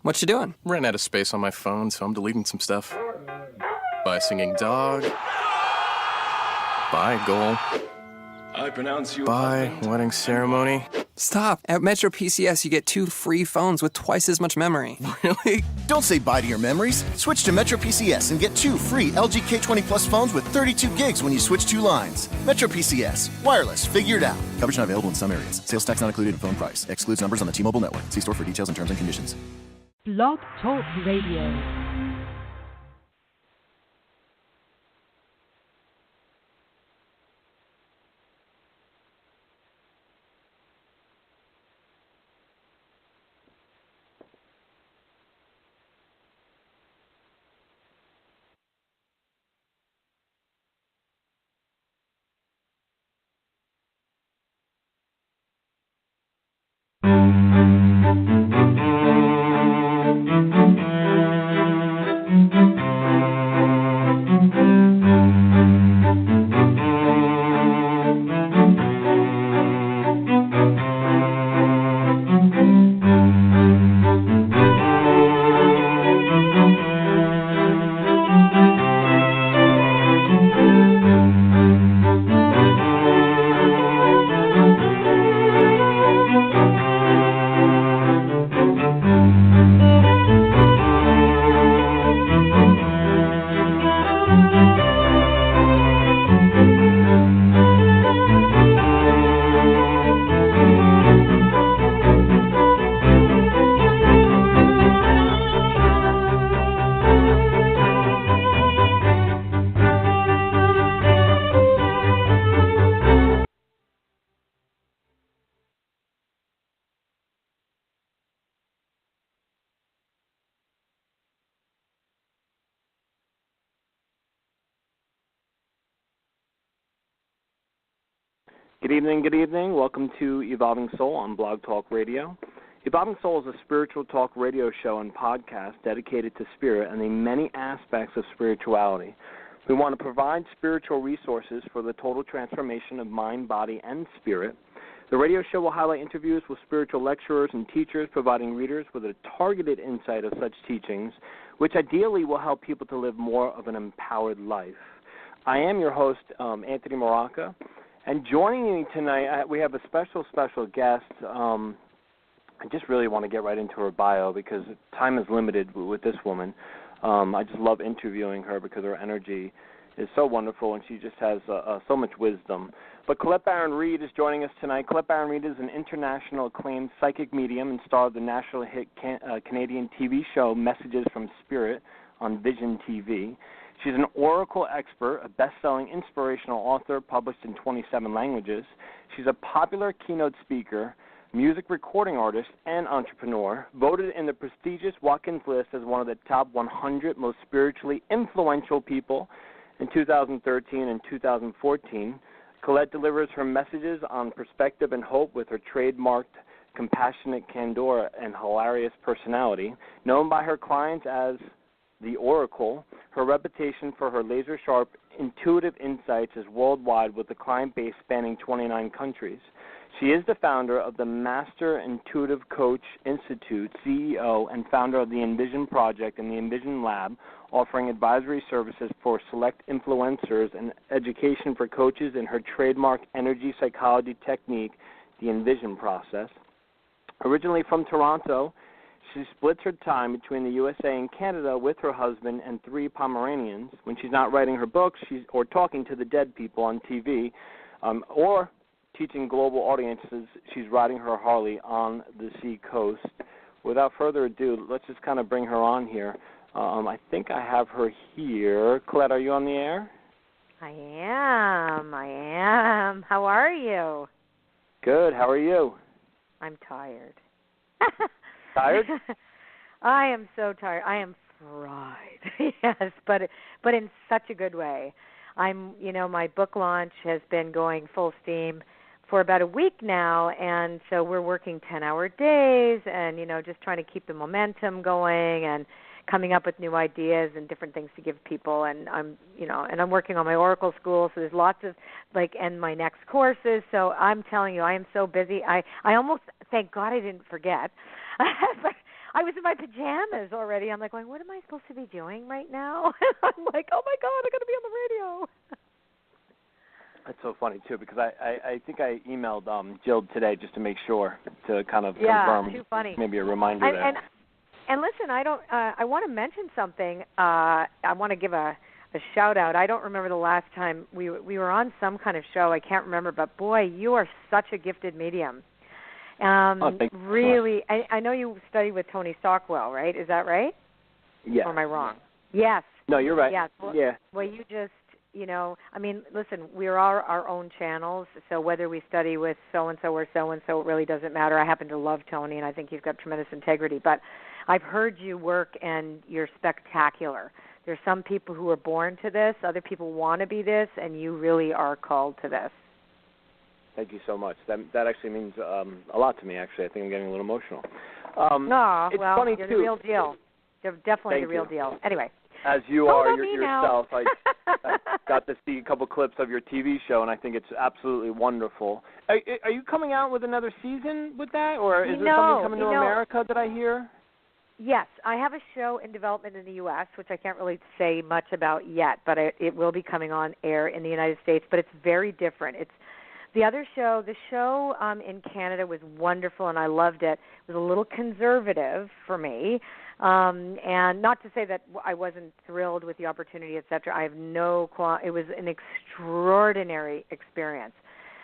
What you doing? Ran out of space on my phone, so I'm deleting some stuff. Bye, singing dog. Bye, goal. I pronounce you Bye, husband. wedding ceremony. Stop. At Metro PCS, you get 2 free phones with twice as much memory. Really? Don't say bye to your memories. Switch to Metro PCS and get 2 free LG K20 Plus phones with 32 gigs when you switch 2 lines. Metro PCS. Wireless. Figured out. Coverage not available in some areas. Sales tax not included in phone price. Excludes numbers on the T-Mobile network. See store for details and terms and conditions. Blog Talk Radio. Good evening. Welcome to Evolving Soul on Blog Talk Radio. Evolving Soul is a spiritual talk radio show and podcast dedicated to spirit and the many aspects of spirituality. We want to provide spiritual resources for the total transformation of mind, body, and spirit. The radio show will highlight interviews with spiritual lecturers and teachers, providing readers with a targeted insight of such teachings, which ideally will help people to live more of an empowered life. I am your host, Anthony Mrocka. And joining me tonight, we have a special guest. I just really want to get right into her bio because time is limited with this woman. I just love interviewing her because her energy is so wonderful and she just has so much wisdom. But Colette Baron-Reid is joining us tonight. Colette Baron-Reid is an international acclaimed psychic medium and star of the national hit Canadian TV show Messages from Spirit on VisionTV. She's an oracle expert, a best-selling inspirational author published in 27 languages. She's a popular keynote speaker, music recording artist, and entrepreneur, voted in the prestigious Watkins list as one of the top 100 most spiritually influential people in 2013 and 2014. Colette delivers her messages on perspective and hope with her trademarked compassionate candor and hilarious personality. Known by her clients as the Oracle, her reputation for her laser-sharp, intuitive insights is worldwide with a client base spanning 29 countries. She is the founder of the Master Intuitive Coach Institute, CEO, and founder of the Invision Project and the Invision Lab, offering advisory services for select influencers and education for coaches in her trademark energy psychology technique, the Invision Process. Originally from Toronto, she splits her time between the USA and Canada with her husband and 3 Pomeranians. When she's not writing her books or talking to the dead people on TV or teaching global audiences, she's riding her Harley on the sea coast. Without further ado, let's just kind of bring her on here. I think I have her here. Colette, are you on the air? I am. How are you? Good. How are you? I'm tired. Tired? I am so tired. I am fried. Yes, but in such a good way. My book launch has been going full steam for about a week now, and so we're working 10-hour days and, just trying to keep the momentum going and coming up with new ideas and different things to give people. And I'm working on my Oracle school, so there's lots of, and my next courses. So I'm telling you, I am so busy. I almost, thank God I didn't forget. But I was in my pajamas already. I'm like going, what am I supposed to be doing right now? I'm like, oh my God, I'm going to be on the radio. That's so funny too, because I think I emailed Jill today just to make sure to kind of confirm. Too funny. Maybe a reminder there. And listen, I want to mention something. I want to give a shout out. I don't remember the last time we were on some kind of show. I can't remember, but boy, you are such a gifted medium. Really, I know you studied with Tony Stockwell, right? Is that right? Yes. Or am I wrong? Yes. No, you're right. Yes. Well, yeah. Well, you just, I mean, listen, we're our own channels, so whether we study with so-and-so or so-and-so, it really doesn't matter. I happen to love Tony, and I think he's got tremendous integrity, but I've heard you work, and you're spectacular. There's some people who are born to this, other people want to be this, and you really are called to this. Thank you so much. That actually means a lot to me, actually. I think I'm getting a little emotional. It's funny, you're too. the real deal. You're definitely Thank the real you. deal. Anyway. As you are yourself. I got to see a couple clips of your TV show, and I think it's absolutely wonderful. Are you coming out with another season with that, or is there something coming to America that I hear? Yes, I have a show in development in the U.S., which I can't really say much about yet, but it will be coming on air in the United States, but it's very different. It's the other show. The show in Canada was wonderful, and I loved it. It was a little conservative for me. And not to say that I wasn't thrilled with the opportunity, et cetera. I have it was an extraordinary experience.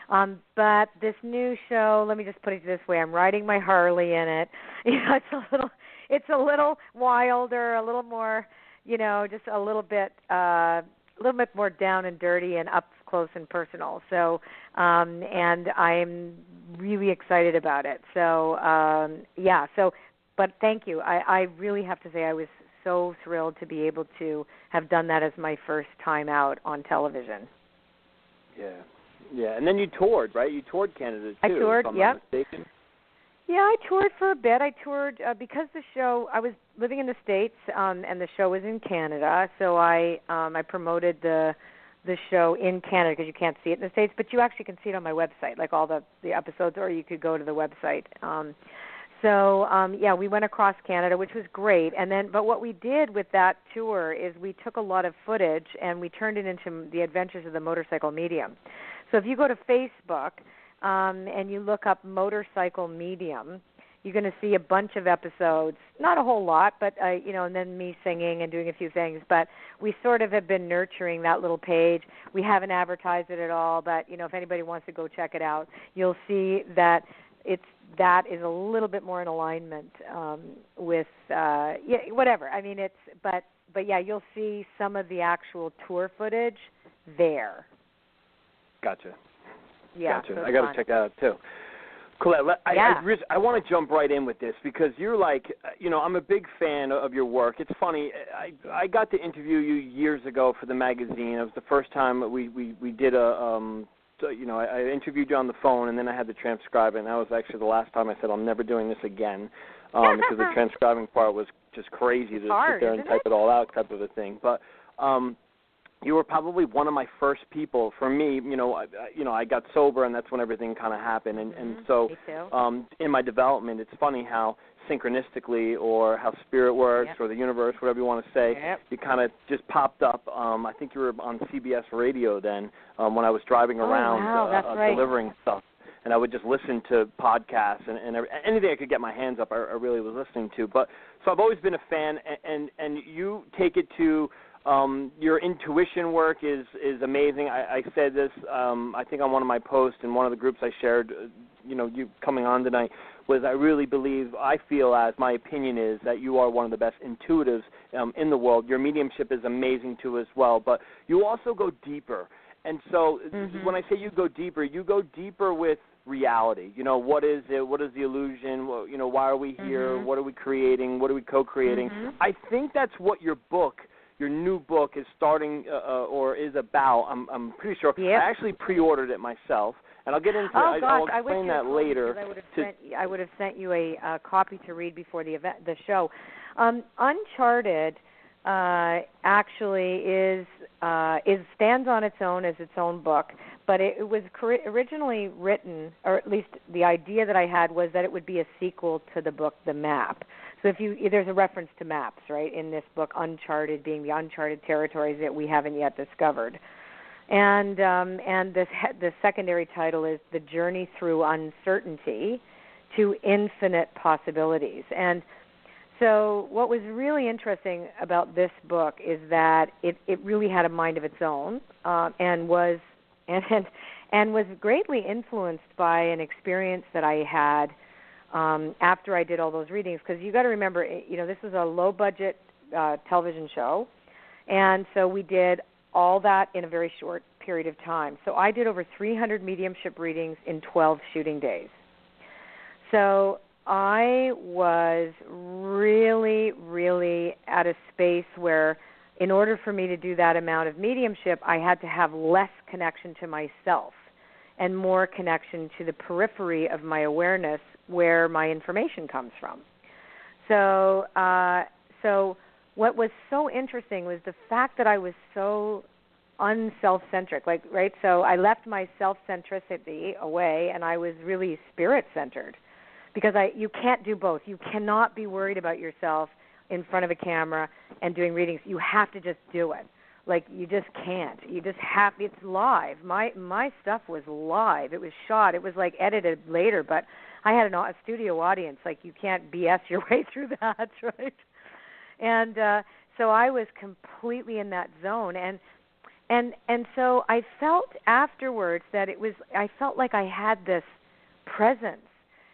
But this new show, let me just put it this way, I'm riding my Harley in it. It's a little wilder, a little more, just a little bit more down and dirty and up close and personal. So, and I'm really excited about it. So, but thank you. I really have to say I was so thrilled to be able to have done that as my first time out on television. Yeah. And then you toured, right? You toured Canada, too, I toured, if I'm not mistaken. Yeah, I toured for a bit. I toured because the show, I was living in the States, and the show was in Canada, so I promoted the show in Canada because you can't see it in the States, but you actually can see it on my website, like all the episodes, or you could go to the website. So we went across Canada, which was great. But what we did with that tour is we took a lot of footage and we turned it into the adventures of the motorcycle medium. So if you go to Facebook and you look up motorcycle medium, you're going to see a bunch of episodes, not a whole lot, but, and then me singing and doing a few things. But we sort of have been nurturing that little page. We haven't advertised it at all, but, if anybody wants to go check it out, you'll see that that is a little bit more in alignment with whatever. I mean, but you'll see some of the actual tour footage there. Gotcha. Yeah, gotcha. So I got to check that out too. Colette, I want to jump right in with this because you're like, I'm a big fan of your work. It's funny, I got to interview you years ago for the magazine. It was the first time we did I interviewed you on the phone, and then I had to transcribe it, and that was actually the last time I said I'm never doing this again because the transcribing part was just crazy to sit there and type it all out type of a thing. But you were probably one of my first people. For me, I got sober, and that's when everything kind of happened. And so in my development, it's funny how synchronistically or how spirit works or the universe, whatever you want to say, you kind of just popped up. I think you were on CBS radio then when I was driving around delivering stuff. And I would just listen to podcasts and anything I could get my hands up, I really was listening to. But so I've always been a fan, and you take it to your intuition work is amazing. I said this, I think on one of my posts in one of the groups I shared, you coming on tonight, was I feel as my opinion is that you are one of the best intuitives in the world. Your mediumship is amazing too as well, but you also go deeper. And so when I say you go deeper with reality. What is it? What is the illusion? Why are we here? What are we creating? What are we co-creating? I think that's what your new book is starting or is about. I'm pretty sure. Yep. I actually pre-ordered it myself, and I'll get into it. I'll explain that later. I would have sent you a copy to read before the show. Uncharted actually stands on its own as its own book, but it was originally written, or at least the idea that I had was that it would be a sequel to the book The Map. So there's a reference to maps, right, in this book, uncharted being the uncharted territories that we haven't yet discovered. And the secondary title is The Journey Through Uncertainty to Infinite Possibilities. And so what was really interesting about this book is that it really had a mind of its own, and was greatly influenced by an experience that I had after I did all those readings. Because you got to remember, this was a low-budget television show, and so we did all that in a very short period of time. So I did over 300 mediumship readings in 12 shooting days. So I was really, really at a space where in order for me to do that amount of mediumship, I had to have less connection to myself and more connection to the periphery of my awareness where my information comes from. So what was so interesting was the fact that I was so unself-centric, right? So I left my self-centricity away, and I was really spirit-centered, because you can't do both. You cannot be worried about yourself in front of a camera and doing readings. You have to just do it. You just can't. You just have. It's live. My stuff was live. It was shot. It was edited later, but I had a studio audience. You can't BS your way through that, right? And so I was completely in that zone, and so I felt afterwards that I felt like I had this presence,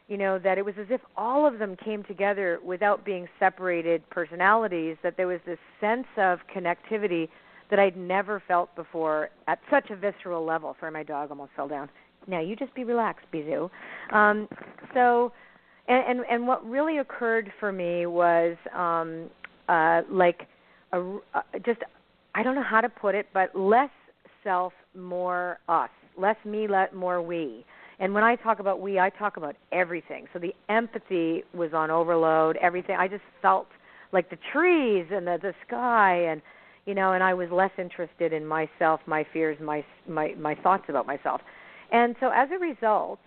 that it was as if all of them came together without being separated personalities, that there was this sense of connectivity that I'd never felt before at such a visceral level. Sorry, my dog almost fell down. Now, you just be relaxed, Bizou. And what really occurred for me was just, I don't know how to put it, but less self, more us. Less me, more we. And when I talk about we, I talk about everything. So the empathy was on overload, everything. I just felt like the trees and the sky, and and I was less interested in myself, my fears, my thoughts about myself. And so as a result,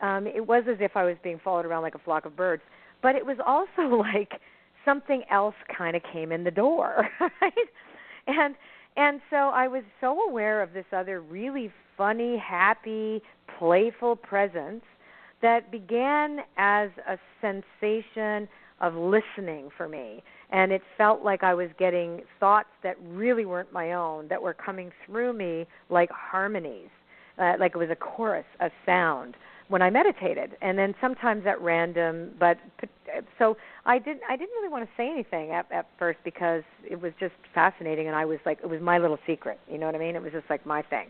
it was as if I was being followed around like a flock of birds. But it was also like something else kind of came in the door, right? And so I was so aware of this other really funny, happy, playful presence that began as a sensation of listening for me. And it felt like I was getting thoughts that really weren't my own, that were coming through me like harmonies, like it was a chorus, a sound, when I meditated. And then sometimes at random, so I didn't really want to say anything at first, because it was just fascinating, and I was it was my little secret, you know what I mean? It was just my thing.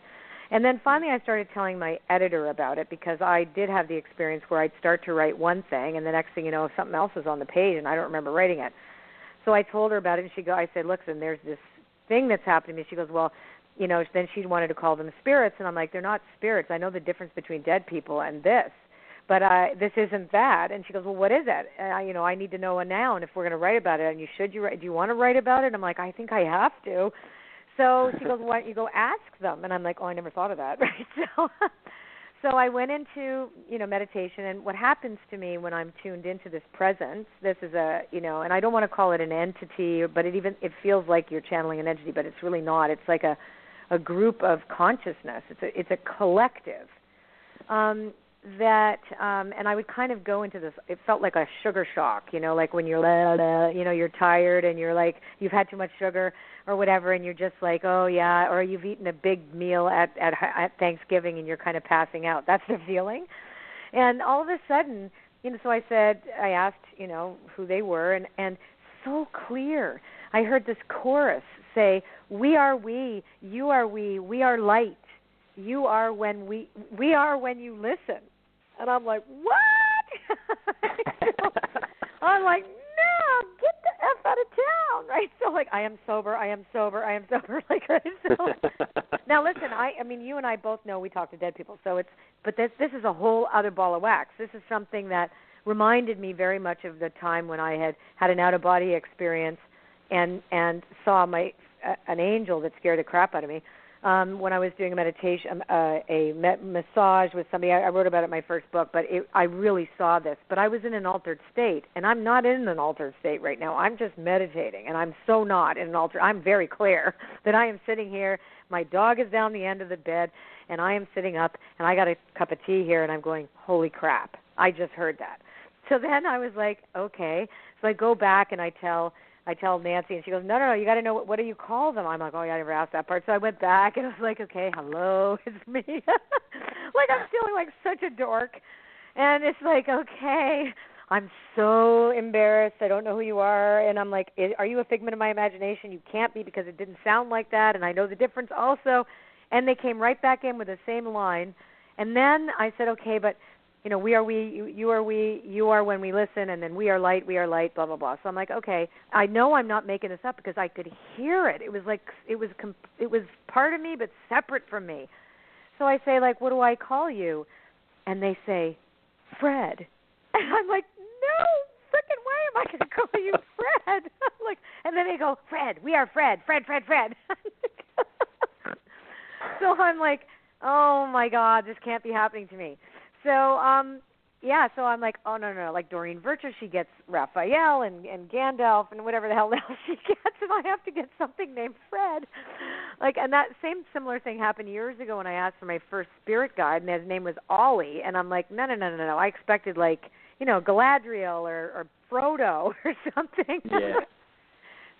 And then finally I started telling my editor about it, because I did have the experience where I'd start to write one thing, and the next thing you know, something else was on the page, and I don't remember writing it. So I told her about it, and I said, listen, there's this thing that's happening to me. She goes, well, then she wanted to call them spirits, and I'm like, they're not spirits. I know the difference between dead people and this, but this isn't that. And she goes, well, what is it? I need to know a noun if we're going to write about it. And do you want to write about it? And I'm like, I think I have to. So she goes, why don't you go ask them? And I'm like, oh, I never thought of that, right? So I went into, meditation, and what happens to me when I'm tuned into this presence, this is and I don't want to call it an entity, but it feels like you're channeling an entity, but it's really not. It's like a group of consciousness. It's a collective. And I would kind of go into this, it felt like a sugar shock, like when you're tired and you're like, you've had too much sugar or whatever, and you're just like, oh yeah, or you've eaten a big meal at Thanksgiving and you're kind of passing out. That's the feeling. And all of a sudden, so I asked, who they were, and so clear. I heard this chorus say, we are we, you are we are light. You are when we are when you listen. And I'm like, what? I'm like, no, get the F out of town, right? So I am sober, like, right? So, now listen, I mean, you and I both know we talk to dead people, but this is a whole other ball of wax. This is something that reminded me very much of the time when I had an out-of-body experience and saw an angel that scared the crap out of me. when I was doing a meditation, massage with somebody. I wrote about it in my first book, but I really saw this. But I was in an altered state, and I'm not in an altered state right now. I'm just meditating, and I'm so not in an altered. I'm very clear that I am sitting here. My dog is down the end of the bed, and I am sitting up, and I got a cup of tea here, and I'm going, holy crap, I just heard that. So then I was like, okay. So I go back, and I tell Nancy, and she goes, no, you got to know, what do you call them? I'm like, oh, yeah, I never asked that part. So I went back, and I was like, okay, hello, it's me. Like, I'm feeling like such a dork. And it's like, okay, I'm so embarrassed. I don't know who you are. And I'm like, are you a figment of my imagination? You can't be, because it didn't sound like that, and I know the difference also. And they came right back in with the same line. And then I said, okay, but we are we, you are we, you are when we listen, and then we are light, blah, blah, blah. So I'm like, okay, I know I'm not making this up, because I could hear it. It was like, it was part of me, but separate from me. So I say, like, what do I call you? And they say, Fred. And I'm like, no freaking way am I going to call you Fred. Like, and then they go, Fred, we are Fred. So I'm like, oh my God, this can't be happening to me. So, so I'm like, oh, no. Like Doreen Virtue, she gets Raphael and Gandalf and whatever the hell else she gets, and I have to get something named Fred. Like, and that same similar thing happened years ago when I asked for my first spirit guide, and his name was Ollie, and I'm like, no. I expected, like, Galadriel or Frodo or something. Yeah.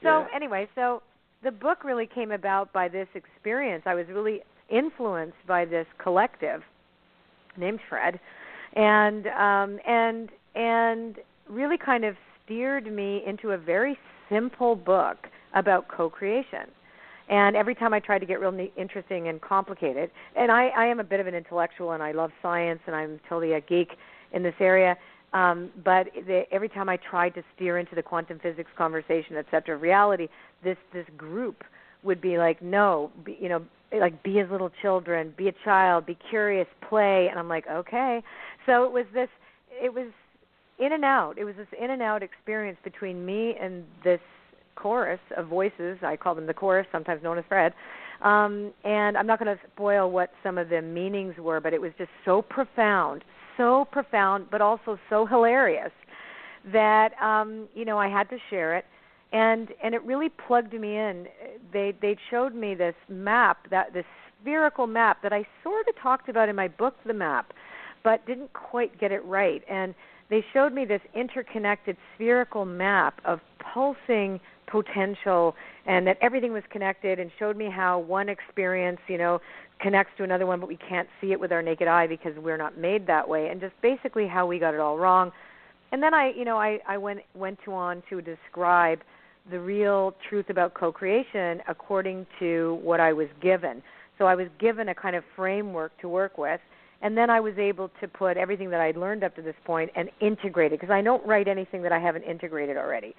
So anyway, so the book really came about by this experience. I was really influenced by this collective named Fred, and really kind of steered me into a very simple book about co-creation. And every time I tried to get real interesting and complicated, and I am a bit of an intellectual, and I love science, and I'm totally a geek in this area, but every time I tried to steer into the quantum physics conversation, et cetera, reality, this group would be like, no, like, be as little children, be a child, be curious, play. And I'm like, okay. So it was in and out. It was this in and out experience between me and this chorus of voices. I call them the chorus, sometimes known as Fred. And I'm not going to spoil what some of the meanings were, but it was just so profound, but also so hilarious that, I had to share it. And it really plugged me in. They showed me this map, this spherical map that I sort of talked about in my book, The Map, but didn't quite get it right. And they showed me this interconnected spherical map of pulsing potential, and that everything was connected, and showed me how one experience, connects to another one, but we can't see it with our naked eye because we're not made that way, and just basically how we got it all wrong. And then I went on to describe the real truth about co-creation according to what I was given. So I was given a kind of framework to work with, and then I was able to put everything that I'd learned up to this point and integrate it, because I don't write anything that I haven't integrated already.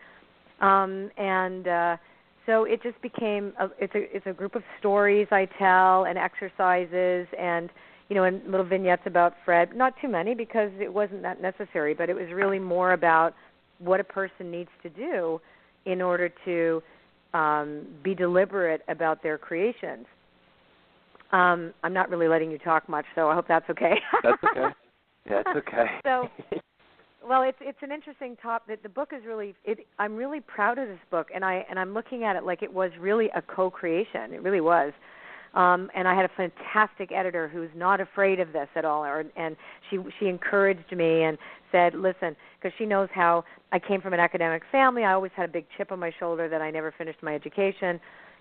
So it just became it's a group of stories I tell, and exercises, and and little vignettes about Fred. Not too many, because it wasn't that necessary, but it was really more about what a person needs to do in order to be deliberate about their creations. I'm not really letting you talk much, so I hope that's okay. That's okay. That's okay. So, well, it's an interesting topic. The book is really. I'm really proud of this book, and I'm looking at it like it was really a co-creation. It really was. And I had a fantastic editor who's not afraid of this at all, and she encouraged me and said, listen, because she knows how I came from an academic family. I always had a big chip on my shoulder that I never finished my education,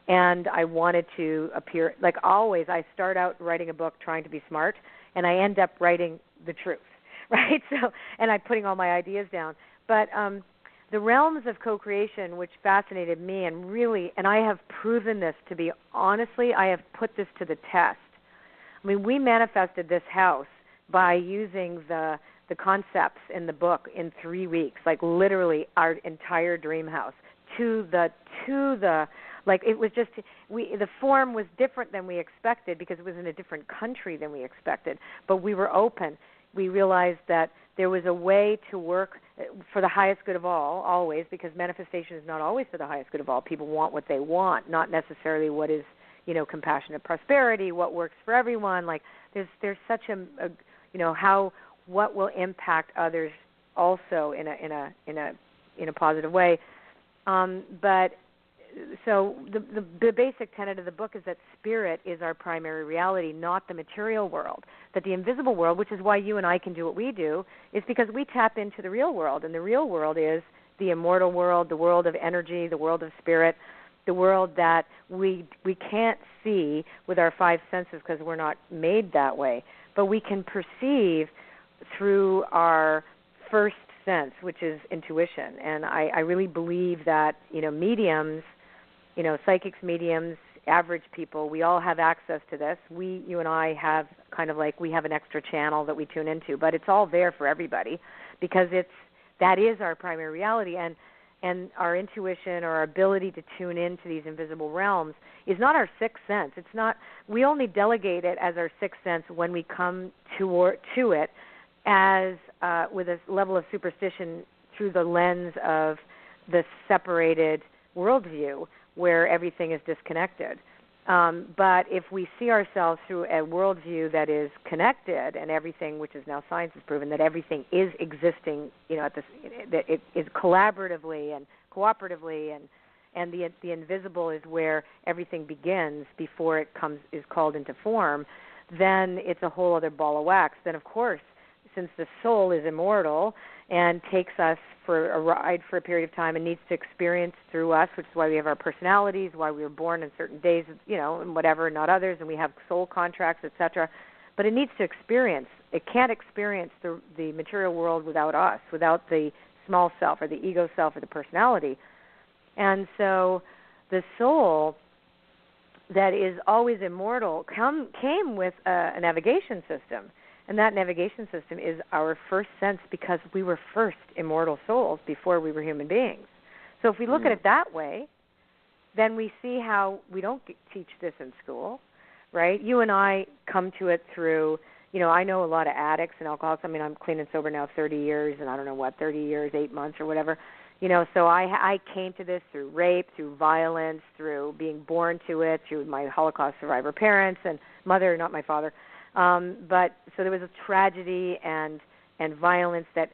and I wanted to appear, like always, I start out writing a book trying to be smart, and I end up writing the truth, right? So, and I'm putting all my ideas down. But the realms of co-creation, which fascinated me, and I have proven this to be, honestly, I have put this to the test. I mean, we manifested this house by using the concepts in the book in 3 weeks, like literally our entire dream house to the like, it was just, the form was different than we expected because it was in a different country than we expected, but we were open. We realized that there was a way to work for the highest good of all, always, because manifestation is not always for the highest good of all. People want what they want, not necessarily what is compassionate prosperity, what works for everyone. Like there's such a what will impact others also in a positive way. But so the basic tenet of the book is that spirit is our primary reality, not the material world. That the invisible world, which is why you and I can do what we do, is because we tap into the real world. And the real world is the immortal world, the world of energy, the world of spirit, the world that we can't see with our five senses because we're not made that way. But we can perceive through our first sense, which is intuition. And I really believe that, mediums, psychics, mediums, average people, we all have access to this. You and I have we have an extra channel that we tune into, but it's all there for everybody because that is our primary reality. And our intuition or our ability to tune into these invisible realms is not our sixth sense. It's not. We only delegate it as our sixth sense when we come to it as with a level of superstition through the lens of the separated worldview where everything is disconnected. But if we see ourselves through a worldview that is connected and everything, which is now science has proven that everything is existing, that it is collaboratively and cooperatively, and the invisible is where everything begins before it is called into form, then it's a whole other ball of wax. Then, of course, since the soul is immortal and takes us for a ride for a period of time and needs to experience through us, which is why we have our personalities, why we were born in certain days, and whatever, not others, and we have soul contracts, etc. But it needs to experience. It can't experience the material world without us, without the small self or the ego self or the personality. And so the soul that is always immortal came with a navigation system. And that navigation system is our first sense because we were first immortal souls before we were human beings. So if we look at it that way, then we see how we don't teach this in school, right? You and I come to it through, I know a lot of addicts and alcoholics. I mean, I'm clean and sober now 30 years and 30 years, 8 months or whatever. So I came to this through rape, through violence, through being born to it, through my Holocaust survivor parents and mother, not my father. But so there was a tragedy and violence that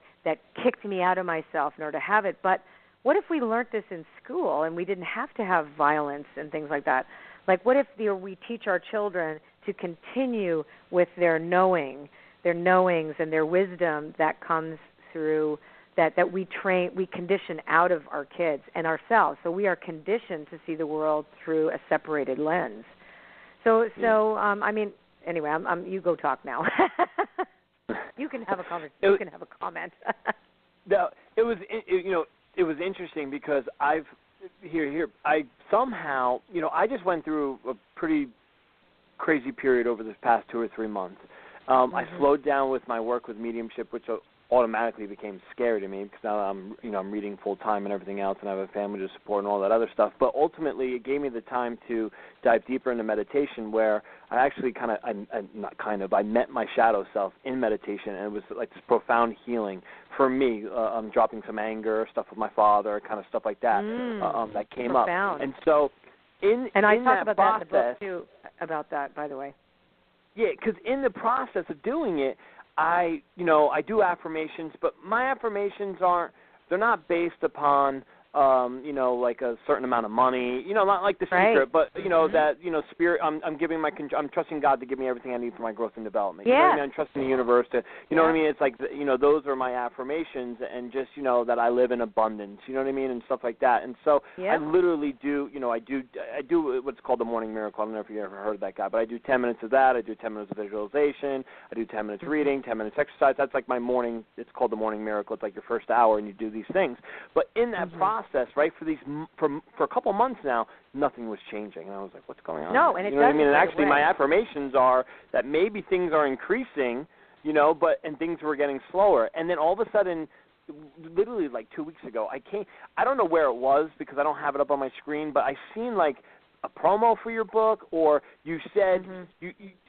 kicked me out of myself in order to have it. But what if we learned this in school and we didn't have to have violence and things like that? Like what if we teach our children to continue with their knowings and their wisdom that comes through that we condition out of our kids and ourselves. So we are conditioned to see the world through a separated lens. I mean, anyway, you go talk now. You can have a conversation. You can have a comment. No, it was interesting because I somehow, I just went through a pretty crazy period over this past 2 or 3 months. I slowed down with my work with mediumship, which automatically became scary to me because now I'm reading full time and everything else, and I have a family to support and all that other stuff. But ultimately, it gave me the time to dive deeper into meditation, where I actually I met my shadow self in meditation, and it was like this profound healing for me. I'm dropping some anger, stuff with my father, kind of stuff like that that came profound. up, and so I talk about process, that in the book too. About that, by the way. Yeah, because in the process of doing it, I do affirmations, but my affirmations they're not based upon, like a certain amount of money, not like The Secret, but, that, spirit, I'm trusting God to give me everything I need for my growth and development. You know what I mean? I'm trusting the universe to, you know what I mean? It's like, those are my affirmations, and just, that I live in abundance, you know what I mean? And stuff like that. And so I literally do, I do what's called the morning miracle. I don't know if you ever heard of that guy, but I do 10 minutes of that. I do 10 minutes of visualization. I do 10 minutes reading, 10 minutes exercise. That's like my morning. It's called the morning miracle. It's like your first hour, and you do these things. But in that process, right, for a couple months now, nothing was changing, and I was like, "What's going on?" No, and it you know what I mean. And doesn't actually, my affirmations are that maybe things are increasing, and things were getting slower. And then all of a sudden, literally like 2 weeks ago, I don't know where it was because I don't have it up on my screen, but I seen like a promo for your book, or you said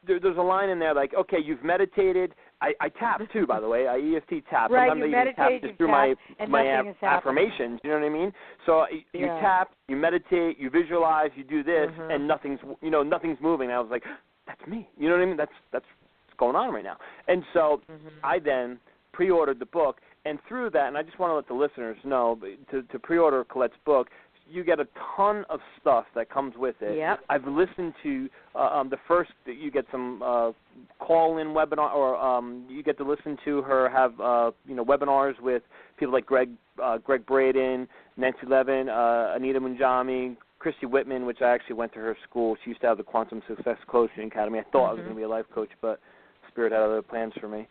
there's a line in there like, okay, you've meditated I tap too, by the way. I EFT tap. Right, Sometimes you I even tap meditate, just you through tap, my and my nothing is happening. affirmations. You know what I mean? So you tap, you meditate, you visualize, you do this, and nothing's moving. And I was like, that's me. You know what I mean? That's what's going on right now. And so I then pre-ordered the book, and through that, and I just want to let the listeners know, to pre-order Colette's book, you get a ton of stuff that comes with it. Yep. I've listened to the first. You get some call-in webinar, or you get to listen to her have webinars with people like Greg Braden, Nancy Levin, Anita Munjami, Christy Whitman, which I actually went to her school. She used to have the Quantum Success Coaching Academy. I thought I was going to be a life coach, but Spirit had other plans for me.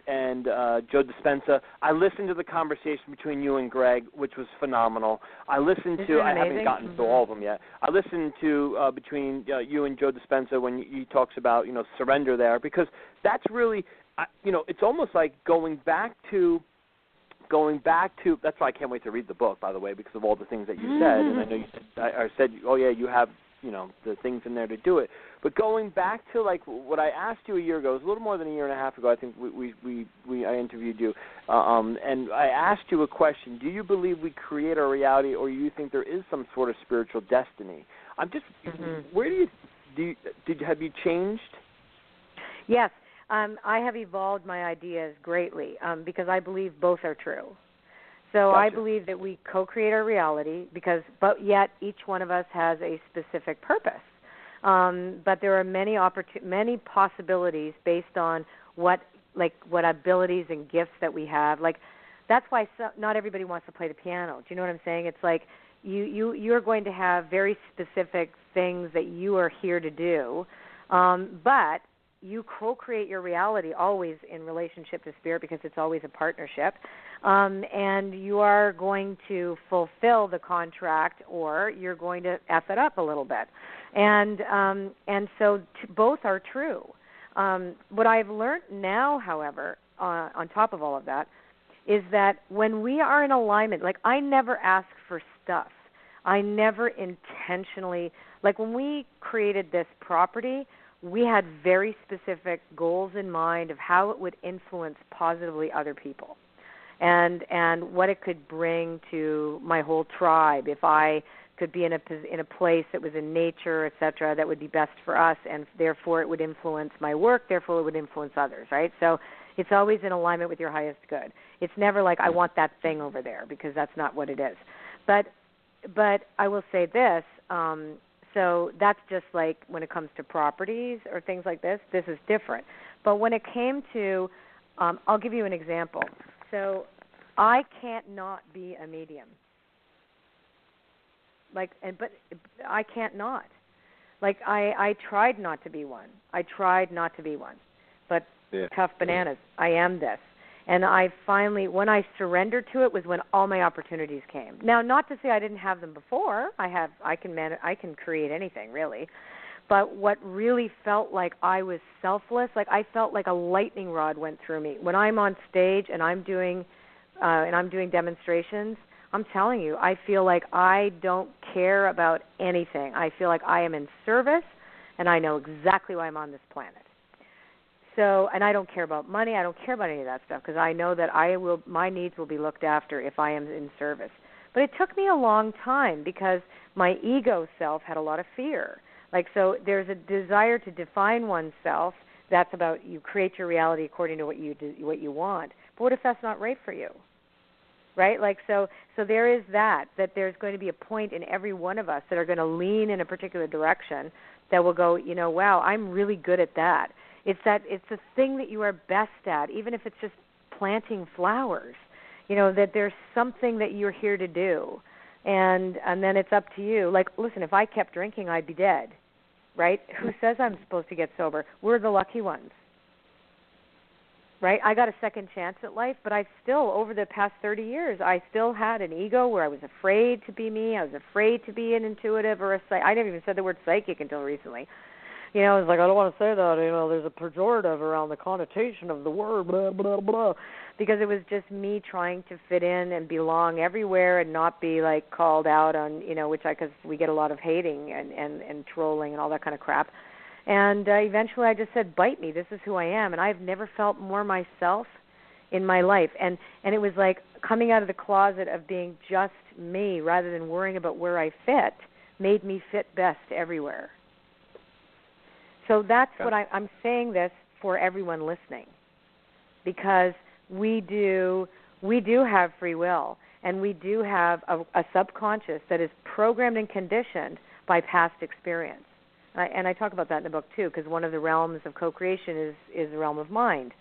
And Joe Dispenza. I listened to the conversation between you and Greg, which was phenomenal. I listened to, I haven't gotten to all of them yet. I listened to between you and Joe Dispenza when he talks about, surrender there, because that's really, it's almost like going back to, that's why I can't wait to read the book, by the way, because of all the things that you said. And I know I said, oh, yeah, you have, the things in there to do it. But going back to like what I asked you a year ago, it was a little more than a year and a half ago. I think I interviewed you, and I asked you a question: do you believe we create our reality, or do you think there is some sort of spiritual destiny? I'm just, where have you changed? Yes, I have evolved my ideas greatly because I believe both are true. So Gotcha. I believe that we co-create our reality but yet each one of us has a specific purpose. But there are many possibilities based on what abilities and gifts that we have. Like that's why not everybody wants to play the piano. Do you know what I'm saying? It's like you're going to have very specific things that you are here to do, but you co-create your reality always in relationship to spirit because it's always a partnership. And you are going to fulfill the contract or you're going to F it up a little bit. And so both are true. What I've learned now, however, on top of all of that, is that when we are in alignment, like I never ask for stuff. I never intentionally, like when we created this property, we had very specific goals in mind of how it would influence positively other people and what it could bring to my whole tribe if I could be in a place that was in nature, et cetera, that would be best for us, and therefore it would influence my work, therefore it would influence others, right? So it's always in alignment with your highest good. It's never like I want that thing over there because that's not what it is. But I will say this, so that's just like when it comes to properties or things like this is different. But when it came to, I'll give you an example. So I can't not be a medium. But I can't not. Like I tried not to be one. But tough bananas. I am this. And I finally, when I surrendered to it, was when all my opportunities came. Now, not to say I didn't have them before. I can create anything really. But what really felt like I was selfless, like I felt like a lightning rod went through me. When I'm on stage and I'm doing demonstrations, I'm telling you, I feel like I don't care about anything. I feel like I am in service, and I know exactly why I'm on this planet. So, and I don't care about money. I don't care about any of that stuff because I know that my needs will be looked after if I am in service. But it took me a long time because my ego self had a lot of fear. Like, so there's a desire to define oneself. That's about you create your reality according to what you want. But what if that's not right for you? Right? Like, so there is that there's going to be a point in every one of us that are going to lean in a particular direction that will go, wow, I'm really good at that. It's a thing that you are best at, even if it's just planting flowers, that there's something that you're here to do. And then it's up to you. Like, listen, if I kept drinking, I'd be dead, right? Who says I'm supposed to get sober? We're the lucky ones. Right? I got a second chance at life, but I still, over the past 30 years, I still had an ego where I was afraid to be me. I was afraid to be an intuitive or I never even said the word psychic until recently. I was like, I don't want to say that. There's a pejorative around the connotation of the word, blah, blah, blah, because it was just me trying to fit in and belong everywhere and not be, like, called out on, because we get a lot of hating and trolling and all that kind of crap. And eventually I just said, bite me, this is who I am. And I've never felt more myself in my life. And it was like coming out of the closet of being just me rather than worrying about where I fit made me fit best everywhere. So that's what I'm saying this for everyone listening, because we do have free will, and we do have a subconscious that is programmed and conditioned by past experience. And I talk about that in the book too, because one of the realms of co-creation is the realm of mind,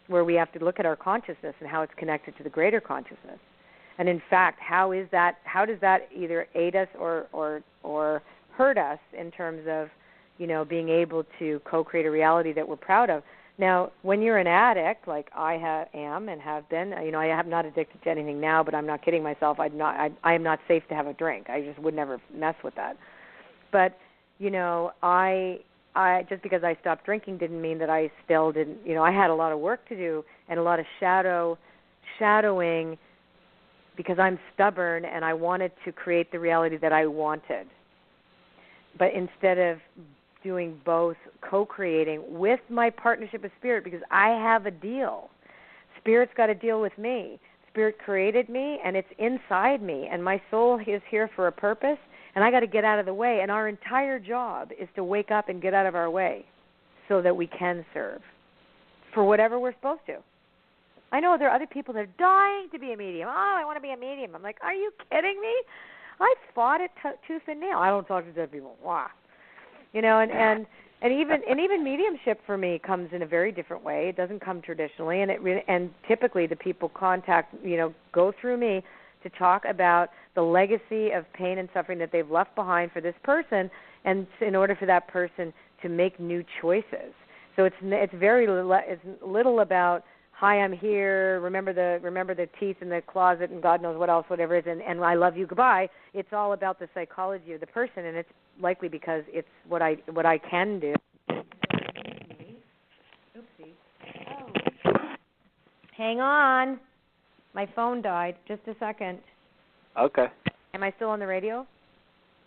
where we have to look at our consciousness and how it's connected to the greater consciousness. And in fact, how does that either aid us or hurt us in terms of, being able to co-create a reality that we're proud of? Now, when you're an addict, like I am and have been, I am not addicted to anything now, but I'm not kidding myself. I am not safe to have a drink. I just would never mess with that. But, I just because I stopped drinking didn't mean that I still didn't, I had a lot of work to do and a lot of shadowing, because I'm stubborn and I wanted to create the reality that I wanted. But instead of doing both, co-creating with my partnership with Spirit, because I have a deal. Spirit's got a deal with me. Spirit created me, and it's inside me, and my soul is here for a purpose, and I got to get out of the way. And our entire job is to wake up and get out of our way so that we can serve for whatever we're supposed to. I know there are other people that are dying to be a medium. Oh, I want to be a medium. I'm like, are you kidding me? I fought it tooth and nail. I don't talk to dead people. Wow. And even mediumship for me comes in a very different way. It doesn't come traditionally, and typically the people go through me to talk about the legacy of pain and suffering that they've left behind for this person, and in order for that person to make new choices. So it's little about, hi, I'm here, remember the teeth in the closet and God knows what else, whatever it is, and I love you, goodbye. It's all about the psychology of the person, and it's likely because it's what I can do. Oopsie. Oh. Hang on. My phone died. Just a second. Okay. Am I still on the radio?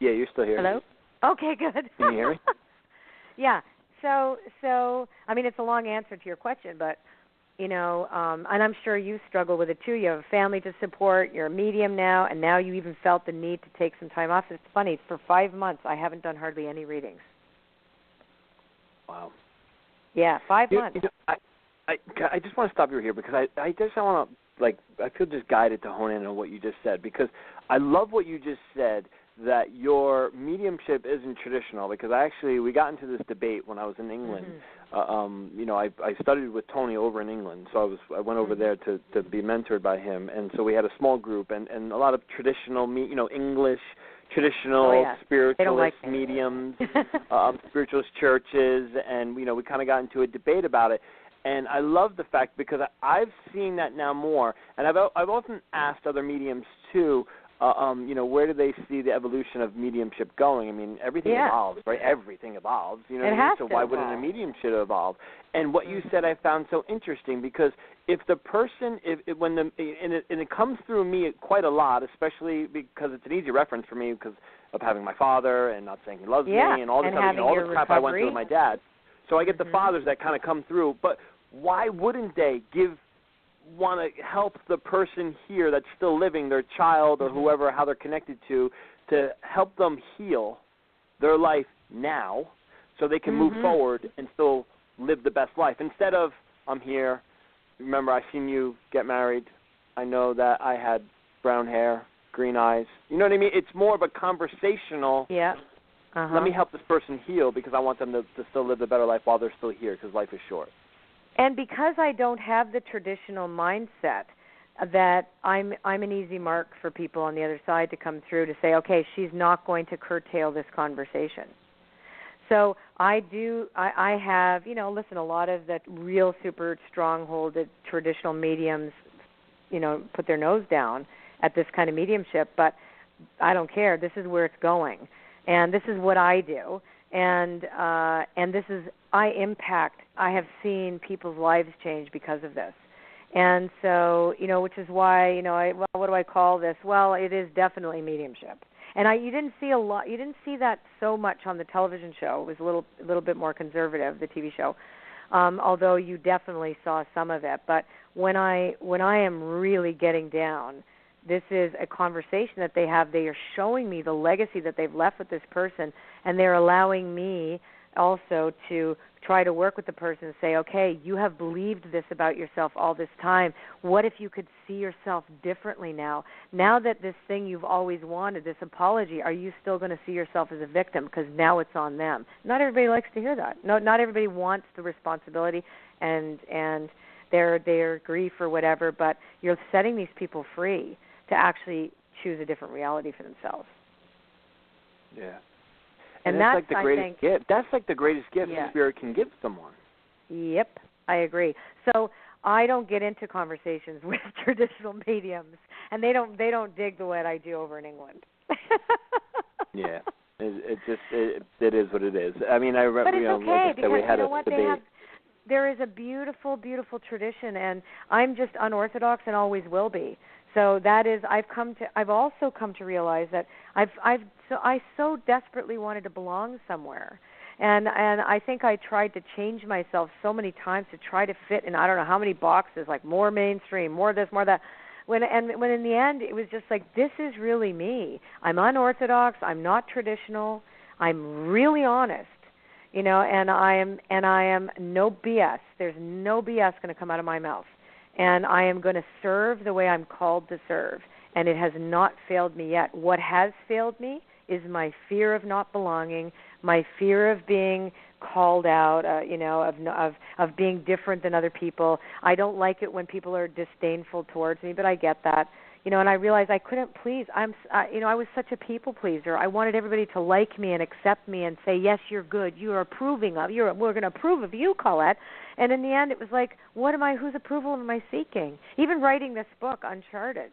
Yeah, you're still here. Hello? Okay, good. Can you hear me? Yeah. So it's a long answer to your question, but and I'm sure you struggle with it too. You have a family to support. You're a medium now, and now you even felt the need to take some time off. It's funny. For 5 months, I haven't done hardly any readings. Wow. Yeah, 5 months. I just want to stop you here because I just want to, I feel just guided to hone in on what you just said, because I love what you just said, that your mediumship isn't traditional, because we got into this debate when I was in England. I studied with Tony over in England, so I went over there to be mentored by him, and so we had a small group and a lot of traditional, English, traditional spiritualist mediums, spiritualist churches, and we kind of got into a debate about it. And I love the fact, because I've seen that now more, and I've often asked other mediums too, where do they see the evolution of mediumship going? I mean, everything evolves, right? Everything evolves, so why wouldn't a mediumship evolve? And what you said I found so interesting, because if the person, and it comes through me quite a lot, especially because it's an easy reference for me because of having my father and not saying he loves me and all this all the crap I went through with my dad. So I get the fathers that kind of come through, but why wouldn't they want to help the person here that's still living, their child or whoever, how they're connected to help them heal their life now so they can move forward and still live the best life? Instead of, I'm here, remember I've seen you get married, I know that I had brown hair, green eyes. You know what I mean? It's more of a conversational, let me help this person heal because I want them to still live the better life while they're still here, because life is short. And because I don't have the traditional mindset that I'm an easy mark for people on the other side to come through to say, okay, she's not going to curtail this conversation. So I have, a lot of the real super strong-holded traditional mediums, put their nose down at this kind of mediumship, but I don't care. This is where it's going. And this is what I do. And this is, I have seen people's lives change because of this. And so, which is why, what do I call this? Well, it is definitely mediumship. you didn't see a lot. You didn't see that so much on the television show. It was a little bit more conservative, the TV show. Although you definitely saw some of it. But when I am really getting down, this is a conversation that they have. They are showing me the legacy that they've left with this person, and they're allowing me also to try to work with the person and say, okay, you have believed this about yourself all this time. What if you could see yourself differently now? Now that this thing you've always wanted, this apology, are you still going to see yourself as a victim? Because now it's on them. Not everybody likes to hear that. No, not everybody wants the responsibility and their grief or whatever, but you're setting these people free to actually choose a different reality for themselves. Yeah. And that's that's like the greatest gift. That's like the greatest gift Spirit can give someone. Yep, I agree. So I don't get into conversations with traditional mediums, and they don't dig the way I do over in England. Yeah, it is what it is. I mean, but it's okay because we had you know what debate. There is a beautiful, beautiful tradition, and I'm just unorthodox and always will be. So that is, I've also come to realize that I so desperately wanted to belong somewhere, and I think I tried to change myself so many times to try to fit in I don't know how many boxes, like more mainstream, more this, more that. When in the end it was just like, this is really me. I'm unorthodox. I'm not traditional. I'm really honest, and I am no BS. There's no BS going to come out of my mouth. And I am going to serve the way I'm called to serve. And it has not failed me yet. What has failed me is my fear of not belonging, my fear of being called out, of being different than other people. I don't like it when people are disdainful towards me, but I get that. And I realized I couldn't please. I was such a people pleaser. I wanted everybody to like me and accept me and say, yes, you're good. You are approving of. We're going to approve of you, Colette. And in the end, it was like, whose approval am I seeking? Even writing this book, Uncharted,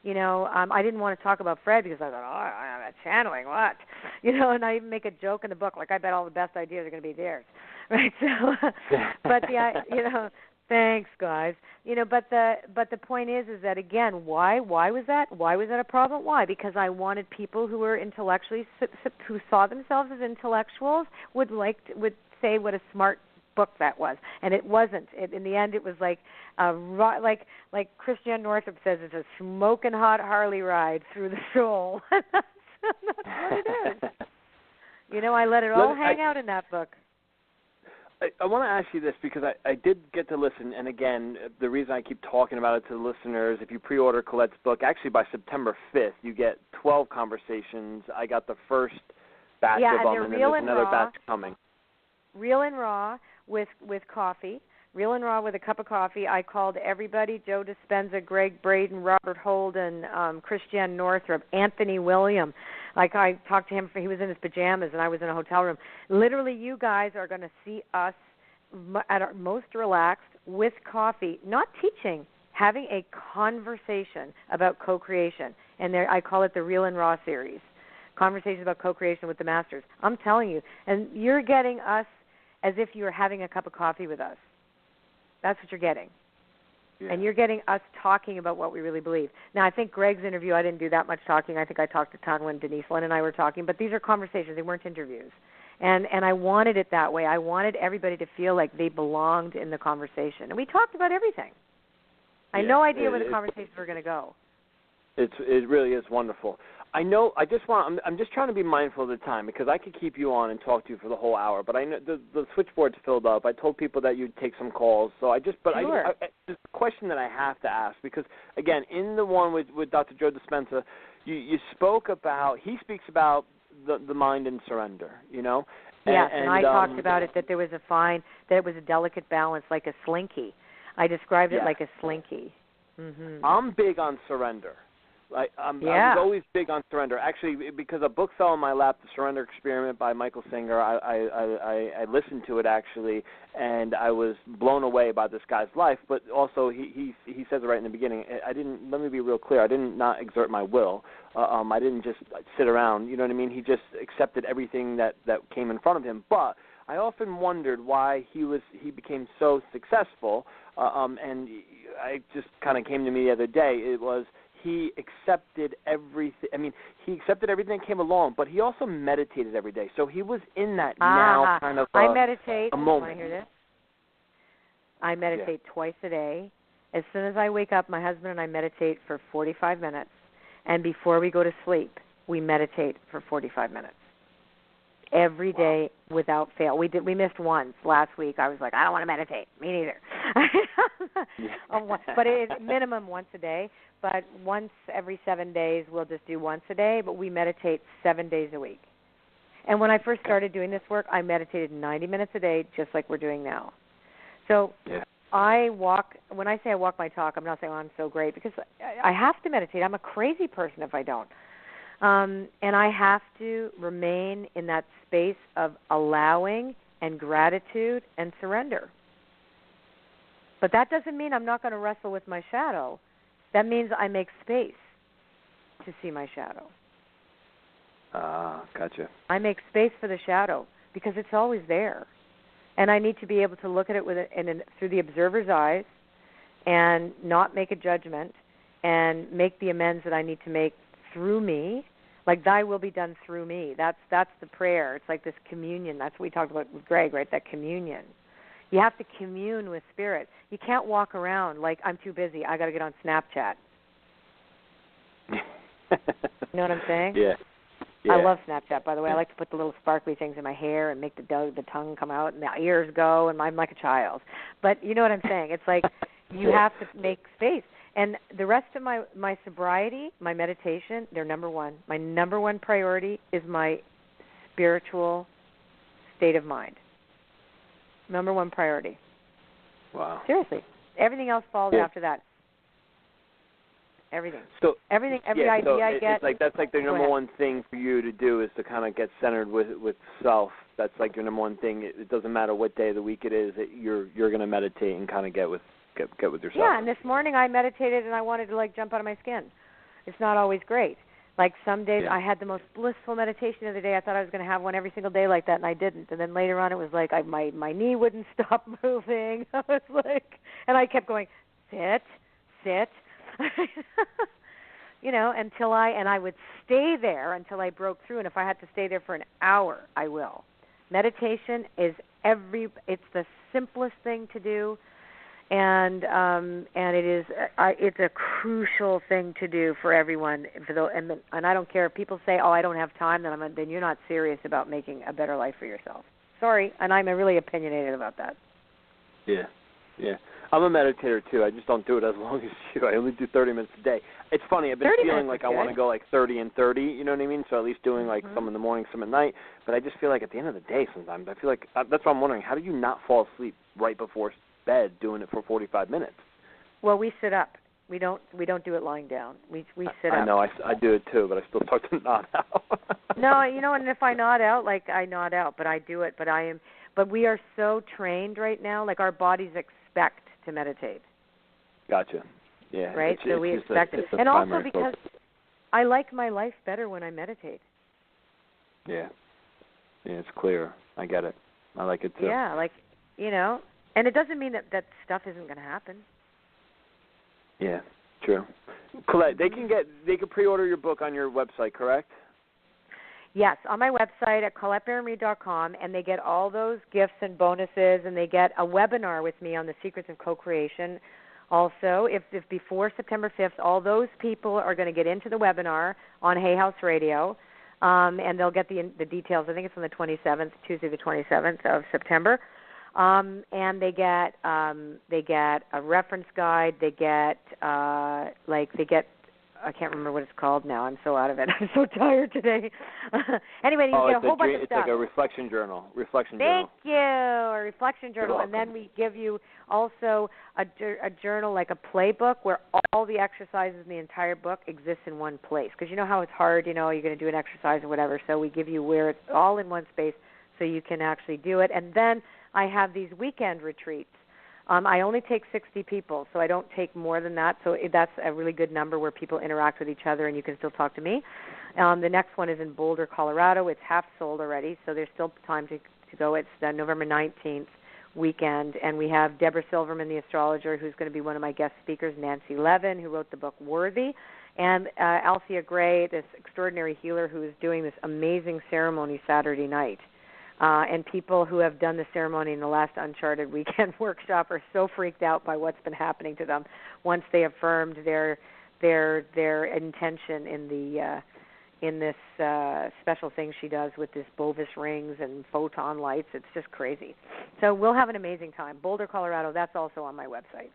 I didn't want to talk about Fred because I thought, I'm channeling what? And I even make a joke in the book, like I bet all the best ideas are going to be theirs, right? So, but thanks, guys. But the point is that again, why was that? Why was that a problem? Why? Because I wanted people who were intellectually, who saw themselves as intellectuals, would say what a smart book that was, and it wasn't. In the end, it was like Christiane Northrup says, it's a smoking hot Harley ride through the soul. That's what it is. I let it all hang out in that book. I want to ask you this because I did get to listen, and again, the reason I keep talking about it to the listeners, if you pre-order Colette's book, actually by September 5th, you get 12 conversations. I got the first batch of them, and then there's another batch coming. Real and raw with coffee. Real and raw with a cup of coffee. I called everybody: Joe Dispenza, Greg Braden, Robert Holden, Christiane Northrup, Anthony William. Like I talked to him, he was in his pajamas and I was in a hotel room. Literally, you guys are going to see us at our most relaxed with coffee, not teaching, having a conversation about co-creation. And I call it the Real and Raw series. Conversations about co-creation with the masters. I'm telling you. And you're getting us as if you were having a cup of coffee with us. That's what you're getting. Yeah. And you're getting us talking about what we really believe. Now, I think Greg's interview, I didn't do that much talking. I think I talked a ton when Denise Lynn and I were talking. But these are conversations. They weren't interviews. And I wanted it that way. I wanted everybody to feel like they belonged in the conversation. And we talked about everything. I had no idea where the conversations were going to go. It really is wonderful. I'm just trying to be mindful of the time because I could keep you on and talk to you for the whole hour, but I know the switchboard's filled up. I told people that you'd take some calls, so there's a question that I have to ask because, again, in the one with Dr. Joe Dispenza, he speaks about the mind and surrender, Yes, and I talked about it, that there was that it was a delicate balance, like a slinky. I described it like a slinky. Mm-hmm. I'm big on surrender. I was always big on surrender. Actually, because a book fell in my lap, The Surrender Experiment by Michael Singer, I listened to it, actually, and I was blown away by this guy's life. But also, he says it right in the beginning. Let me be real clear, I didn't not exert my will. I didn't just sit around, you know what I mean? He just accepted everything that came in front of him. But I often wondered why he became so successful, and it just kind of came to me the other day. It was he accepted everything. I mean, he accepted everything that came along, but he also meditated every day. So he was in that now kind of I meditate. a moment. Want to hear this? I meditate twice a day. As soon as I wake up, my husband and I meditate for 45 minutes. And before we go to sleep, we meditate for 45 minutes. Every day without fail. We missed once last week. I was like, I don't want to meditate. Me neither. But it is minimum once a day. But once every 7 days, we'll just do once a day. But we meditate 7 days a week. And when I first started doing this work, I meditated 90 minutes a day, just like we're doing now. So I walk. When I say I walk my talk, I'm not saying, oh, I'm so great, because I have to meditate. I'm a crazy person if I don't. And I have to remain in that space of allowing and gratitude and surrender. But that doesn't mean I'm not going to wrestle with my shadow. That means I make space to see my shadow. Gotcha. I make space for the shadow because it's always there. And I need to be able to look at it through the observer's eyes and not make a judgment and make the amends that I need to make through me, like thy will be done through me. That's the prayer. It's like this communion. That's what we talked about with Greg, right? That communion. You have to commune with spirit. You can't walk around like, I'm too busy. I got to get on Snapchat. You know what I'm saying? Yeah. I love Snapchat, by the way. I like to put the little sparkly things in my hair and make the tongue come out and the ears go, and I'm like a child. But you know what I'm saying? It's like you have to make space. And the rest of my sobriety, my meditation, they're number one. My number one priority is my spiritual state of mind. Number one priority. Wow. Seriously. Everything else falls after that. Everything. So every idea I get. It's like that's like the number one thing for you to do is to kind of get centered with self. That's like your number one thing. It doesn't matter what day of the week it is. That you're going to meditate and kind of get with yourself. Yeah, and this morning I meditated and I wanted to like jump out of my skin. It's not always great. Like some days I had the most blissful meditation the other day. I thought I was going to have one every single day like that, and I didn't. And then later on it was like my knee wouldn't stop moving. I was like, and I kept going, sit. You know, I would stay there until I broke through, and if I had to stay there for an hour, I will. Meditation is it's the simplest thing to do, and it's a crucial thing to do for everyone. And I don't care if people say, "Oh, I don't have time," then you're not serious about making a better life for yourself. Sorry, and I'm really opinionated about that. Yeah. I'm a meditator, too. I just don't do it as long as you. I only do 30 minutes a day. It's funny. I've been feeling like I want to go like 30 and 30, you know what I mean? So at least doing like some in the morning, some at night. But I just feel like at the end of the day sometimes, I feel like that's what I'm wondering. How do you not fall asleep right before bed doing it for 45 minutes? Well, we sit up. We don't do it lying down. We sit up. I know. I do it, too, but I still start to nod out. No, you know, and if I nod out, like I nod out, but I do it. But we are so trained right now, like our bodies expect to meditate. Gotcha. Yeah. Right? So we expect it. And also because I like my life better when I meditate. Yeah. Yeah, it's clear. I get it. I like it too. Yeah, like, you know, and it doesn't mean that stuff isn't going to happen. Yeah, true. Colette, they can pre-order your book on your website, correct? Yes, on my website at ColetteBaron-Reid.com, and they get all those gifts and bonuses, and they get a webinar with me on the secrets of co-creation. Also, if before September 5th, all those people are going to get into the webinar on Hay House Radio, and they'll get the details. I think it's on the 27th, Tuesday the 27th of September. And they get a reference guide. They get I can't remember what it's called now. I'm so out of it. I'm so tired today. Anyway, you get a whole bunch of stuff. It's like a reflection journal. Thank you, a reflection journal. And then we give you also a journal, like a playbook, where all the exercises in the entire book exist in one place. Because you know how it's hard, you know, you're going to do an exercise or whatever. So we give you where it's all in one space so you can actually do it. And then I have these weekend retreats. I only take 60 people, so I don't take more than that. So that's a really good number where people interact with each other and you can still talk to me. The next one is in Boulder, Colorado. It's half sold already, so there's still time to go. It's the November 19th weekend, and we have Deborah Silverman, the astrologer, who's going to be one of my guest speakers, Nancy Levin, who wrote the book Worthy, and Althea Gray, this extraordinary healer who is doing this amazing ceremony Saturday night. And people who have done the ceremony in the last Uncharted Weekend workshop are so freaked out by what's been happening to them once they affirmed their intention in this special thing she does with this Bovis rings and photon lights. It's just crazy. So we'll have an amazing time. Boulder, Colorado, that's also on my website.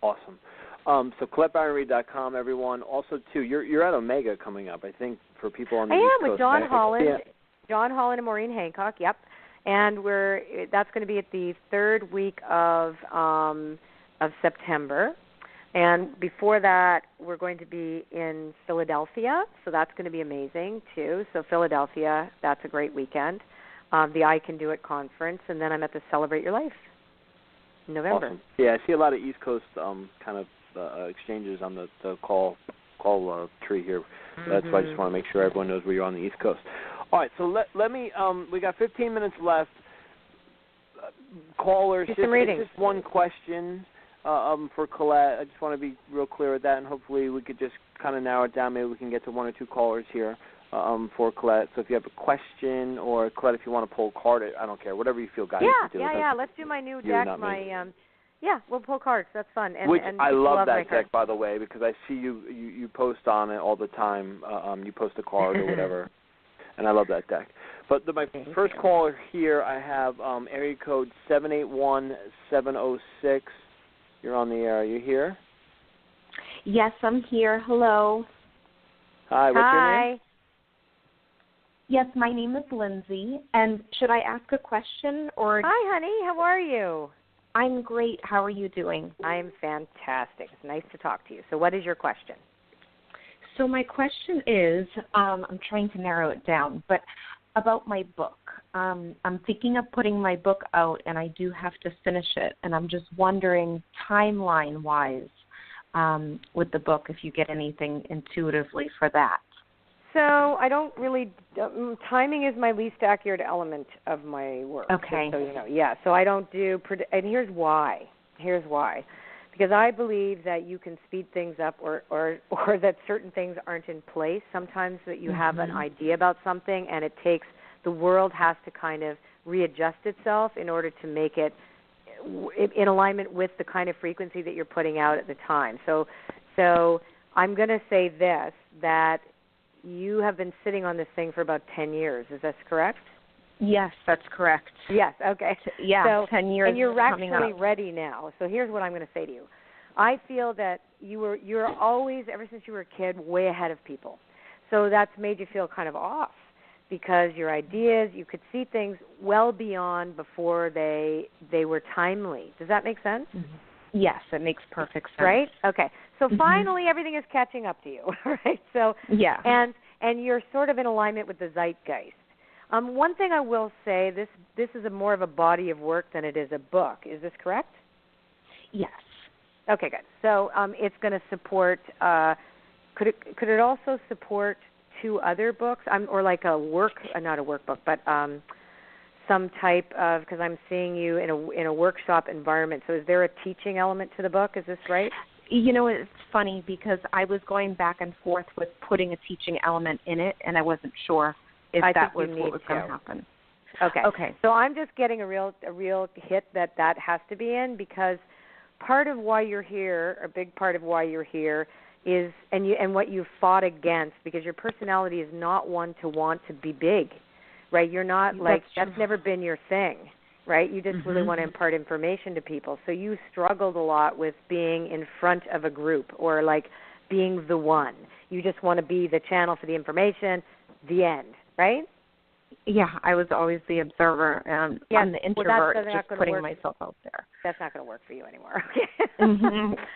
Awesome. So ColetteBaron-Reid.com, everyone. Also, too, you're at Omega coming up, I think, for people on the East Coast. I am with John Holland. Yeah. John Holland and Maureen Hancock, yep. And that's going to be at the third week of September. And before that, we're going to be in Philadelphia, so that's going to be amazing, too. So Philadelphia, that's a great weekend. The I Can Do It conference, and then I'm at the Celebrate Your Life in November. Awesome. Yeah, I see a lot of East Coast kind of exchanges on the call tree here. That's why I just want to make sure everyone knows where you're on the East Coast. All right, so let me, we got 15 minutes left. Callers, just one question for Colette. I just want to be real clear with that, and hopefully we could just kind of narrow it down. Maybe we can get to one or two callers here for Colette. So if you have a question, or Colette, if you want to pull a card, I don't care. Whatever you feel guided to do. Yeah. Let's do my new deck. We'll pull cards. That's fun. And I love that deck, by the way, because I see you post on it all the time. You post a card or whatever. And I love that deck. But my first caller here, I have area code 781-706. You're on the air. Are you here? Yes, I'm here. Hello. Hi. What's your name? Yes, my name is Lindsay. And should I ask a question or? Hi, honey. How are you? I'm great. How are you doing? I'm fantastic. It's nice to talk to you. So what is your question? So my question is, I'm trying to narrow it down, but about my book. I'm thinking of putting my book out, and I do have to finish it, and I'm just wondering, timeline-wise, with the book, if you get anything intuitively for that. So I don't really timing is my least accurate element of my work. Okay. So you know, yeah. So I don't do, and here's why. Because I believe that you can speed things up or that certain things aren't in place. Sometimes that you have an idea about something and it takes, the world has to kind of readjust itself in order to make it in alignment with the kind of frequency that you're putting out at the time. So I'm going to say this, that you have been sitting on this thing for about 10 years. Is that correct? Yes, that's correct. Yes, okay. Yeah, so, 10 years and you're coming actually up. ready now. So here's what I'm going to say to you. I feel that you're always, ever since you were a kid, way ahead of people. So that's made you feel kind of off because your ideas, you could see things well beyond before they were timely. Does that make sense? Mm-hmm. Yes, it makes perfect sense. Right? Okay. So finally everything is catching up to you, right? So yeah. And you're sort of in alignment with the zeitgeist. One thing I will say, this is more of a body of work than it is a book. Is this correct? Yes. Okay, good. So it's going to support. Could it also support two other books, or like not a workbook, but some type of? Because I'm seeing you in a workshop environment. So is there a teaching element to the book? Is this right? You know, it's funny because I was going back and forth with putting a teaching element in it, and I wasn't sure if that was what was going to happen. Okay. So I'm just getting a real hit that has to be in, because part of why you're here, a big part of why you're here, is and what you've fought against, because your personality is not one to want to be big, right? You're not that's never been your thing, right? You just really want to impart information to people. So you struggled a lot with being in front of a group or like being the one. You just want to be the channel for the information, the end. Right? Yeah, I was always the observer. I'm the introvert, just putting myself out there. That's not going to work for you anymore.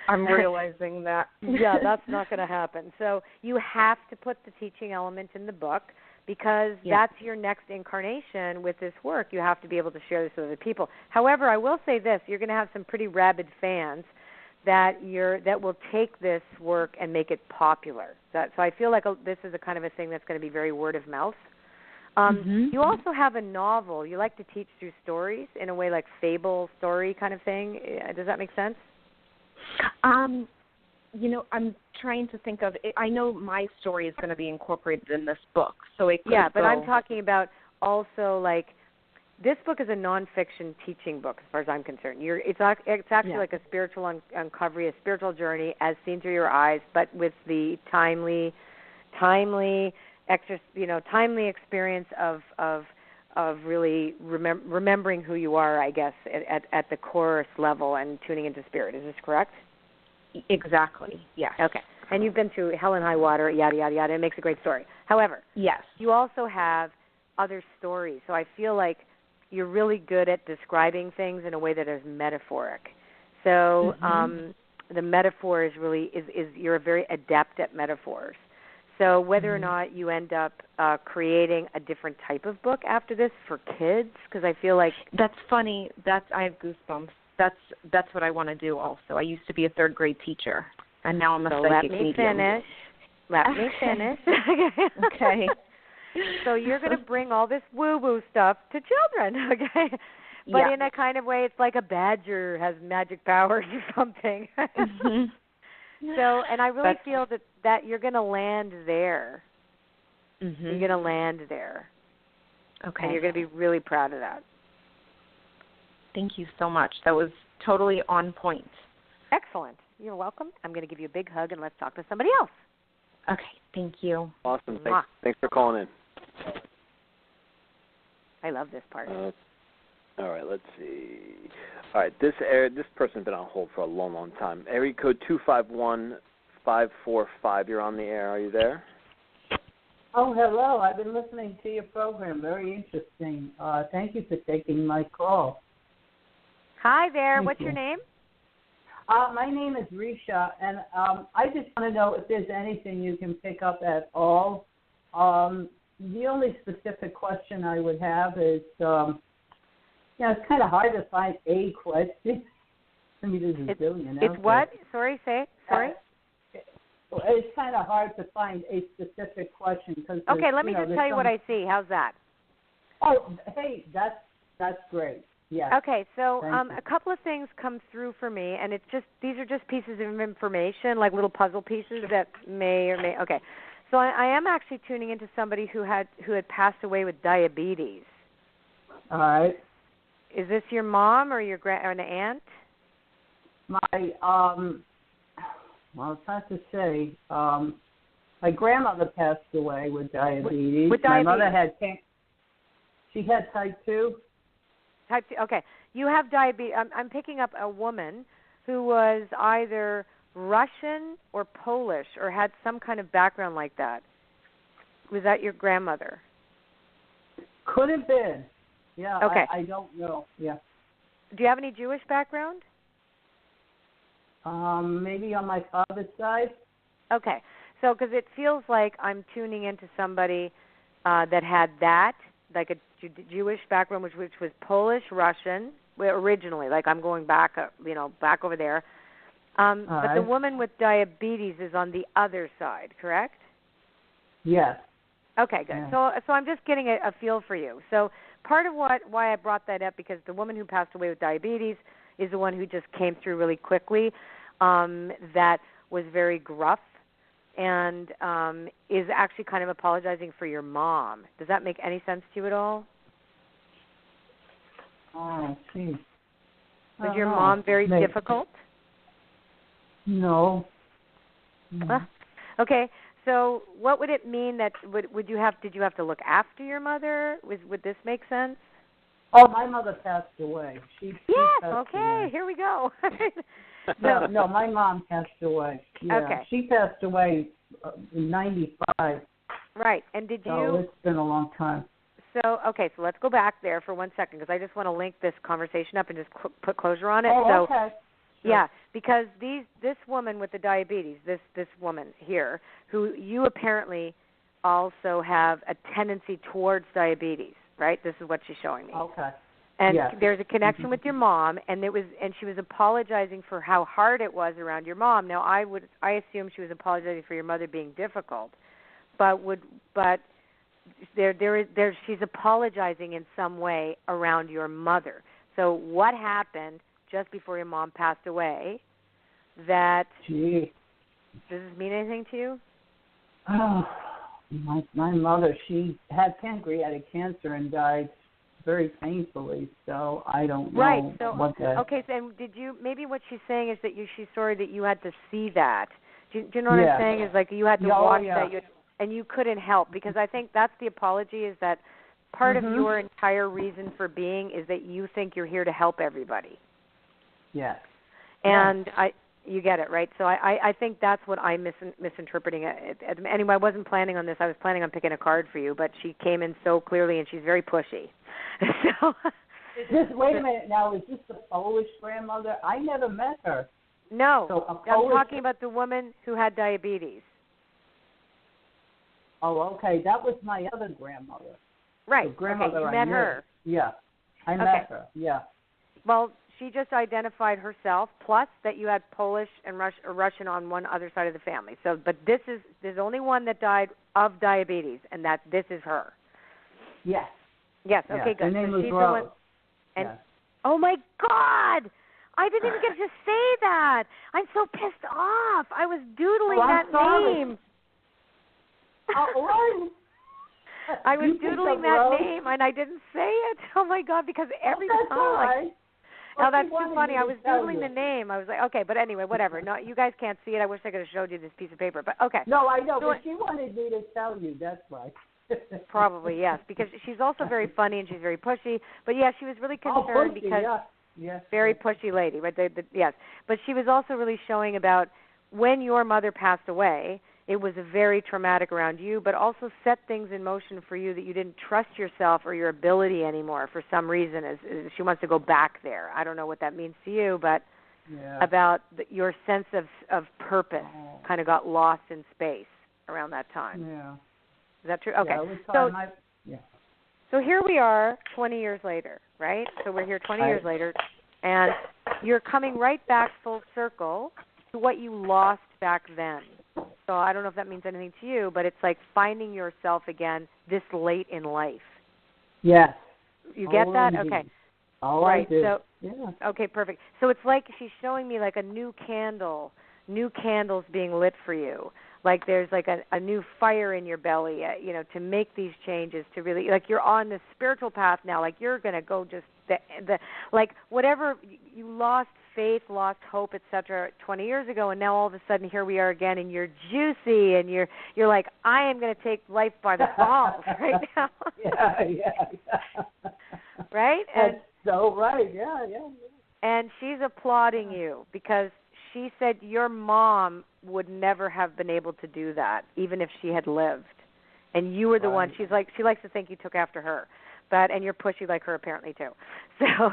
I'm realizing that. Yeah, that's not going to happen. So you have to put the teaching element in the book, because that's your next incarnation with this work. You have to be able to share this with other people. However, I will say this, you're going to have some pretty rabid fans that will take this work and make it popular. So I feel like this is a kind of a thing that's going to be very word of mouth. You also have a novel. You like to teach through stories in a way, like fable story kind of thing. Does that make sense? I'm trying to think of it. I know my story is going to be incorporated in this book, so it could but go. I'm talking about also like this book is a nonfiction teaching book, as far as I'm concerned. It's actually like a spiritual uncovery, a spiritual journey as seen through your eyes, but with the timely experience of really remembering who you are, I guess, at the chorus level and tuning into spirit. Is this correct? Exactly. Yes. Okay. And you've been through hell and high water, yada, yada, yada. It makes a great story. However, yes, you also have other stories. So I feel like you're really good at describing things in a way that is metaphoric. So the metaphor is really you're a very adept at metaphors. So whether or not you end up creating a different type of book after this for kids, because I feel like that's funny. I have goosebumps. That's what I want to do. Also, I used to be a third grade teacher, and now I'm a psychic medium. Let me finish. Okay. So you're going to bring all this woo-woo stuff to children, okay? But in a kind of way, it's like a badger has magic powers or something. So, and I really feel that you're going to land there. You're going to land there. Okay. And you're going to be really proud of that. Thank you so much. That was totally on point. Excellent. You're welcome. I'm going to give you a big hug, and let's talk to somebody else. Okay. Thank you. Awesome. Thanks for calling in. I love this part. All right, let's see. All right, this person's been on hold for a long, long time. Area code 251545. You're on the air. Are you there? Oh, hello. I've been listening to your program. Very interesting. Thank you for taking my call. Hi there. Thank What's you. your name? My name is Risha, and I just want to know if there's anything you can pick up at all. The only specific question I would have is, it's kind of hard to find a question. I mean, there's a billion. It's what? Sorry. It's kind of hard to find a specific question because. Okay, let me just tell you what I see. How's that? Oh, hey, that's great. Yeah. Okay, so a couple of things come through for me, and these are just pieces of information, like little puzzle pieces that may or may. Okay, so I am actually tuning into somebody who had passed away with diabetes. All right. Is this your mom or your or an aunt? My well, it's hard to say. My grandmother passed away with diabetes. With diabetes. My mother she had type 2. Type 2. Okay, you have diabetes. I'm picking up a woman who was either Russian or Polish or had some kind of background like that. Was that your grandmother? Could have been. Yeah. Okay. I don't know. Yeah. Do you have any Jewish background? Maybe on my father's side. Okay. So, because it feels like I'm tuning into somebody that had that, like a Jewish background, which was Polish, Russian, originally. Like I'm going back, back over there. But the woman with diabetes is on the other side, correct? Yes. Okay, good. Yeah. So I'm just getting a feel for you. So part of why I brought that up, because the woman who passed away with diabetes is the one who just came through really quickly, that was very gruff, and is actually kind of apologizing for your mom. Does that make any sense to you at all? Oh, see. Was your mom very difficult? No. Okay. So what would it mean that did you have to look after your mother? Would this make sense? Oh, my mother passed away. She passed away. Here we go. No, my mom passed away. Yeah. Okay. She passed away in 95. Right. And did you? So it's been a long time. So, okay, so let's go back there for 1 second, because I just want to link this conversation up and just put closure on it. Oh, okay. Sure. Yeah, because this woman with the diabetes, this woman here, who you apparently also have a tendency towards diabetes, right? This is what she's showing me. Okay. And there's a connection with your mom, and she was apologizing for how hard it was around your mom. Now, I assume she was apologizing for your mother being difficult, but she's apologizing in some way around your mother. So what happened just before your mom passed away that Does this mean anything to you? Oh, my mother, she had pancreatic cancer and died very painfully, so I don't know right. So, what that... Okay, so and maybe what she's saying is that she's sorry that you had to see that. Do you know what I'm saying? Is like you had to watch that, and you couldn't help, because I think that's the apology, is that part of your entire reason for being is that you think you're here to help everybody. Yes. And you get it, right? So I think that's what I'm misinterpreting it. Anyway, I wasn't planning on this. I was planning on picking a card for you, but she came in so clearly, and she's very pushy. So, wait a minute now, is this the Polish grandmother? I never met her. No, so I'm talking about the woman who had diabetes. Oh, okay, that was my other grandmother. Right, the grandmother you met her. Yeah, I met her, yeah. Well, she just identified herself, plus that you had Polish and Russian on one other side of the family. So, but there's only one that died of diabetes, and this is her. Yes. Yes. Okay. Good. Her name was she's Rose. The one, and oh my God, I didn't even get to say that. I'm so pissed off. I was doodling that name. Oh, I was doodling that name, and I didn't say it. Oh my God, because every time. All right. Oh, that's too funny. I was doodling the name. I was like, okay, but anyway, whatever. No, you guys can't see it. I wish I could have showed you this piece of paper, but okay. No, I know, but she wanted me to tell you. That's why. Probably, yes, because she's also very funny and she's very pushy. But yeah, she was really concerned because very pushy lady, right? Yes, but she was also really showing about when your mother passed away. It was very traumatic around you, but also set things in motion for you that you didn't trust yourself or your ability anymore for some reason. As she wants to go back there. I don't know what that means to you, but about your sense of purpose kind of got lost in space around that time. Yeah. Is that true? Okay. Yeah, so here we are 20 years later, right? So we're here 20 years later, and you're coming right back full circle to what you lost back then. So I don't know if that means anything to you, but it's like finding yourself again this late in life. Yes. You get that? Indeed. Okay. Right. I do. So, okay, perfect. So it's like she's showing me like a new candles being lit for you. Like there's like a new fire in your belly, to make these changes, to really, like you're on this spiritual path now. Like you're going to go just the like whatever you lost faith, lost hope, etc. 20 years ago, and now all of a sudden here we are again, and you're juicy, and you're like, I am going to take life by the balls right now. Yeah. Right? That's so right. Yeah. And she's applauding you because she said your mom would never have been able to do that, even if she had lived. And you were the one. She likes to think you took after her, and you're pushy like her apparently too. So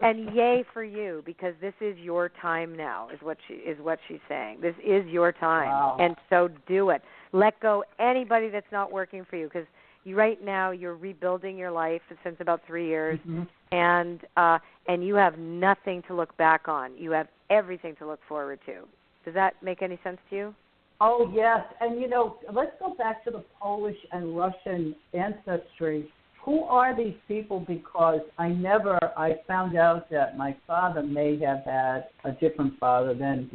and yay for you, because this is your time now. Is what she's saying. This is your time, and so do it. Let go anybody that's not working for you, because right now you're rebuilding your life since about 3 years, and you have nothing to look back on. You have everything to look forward to. Does that make any sense to you? Oh, yes. And, let's go back to the Polish and Russian ancestry. Who are these people? Because I found out that my father may have had a different father than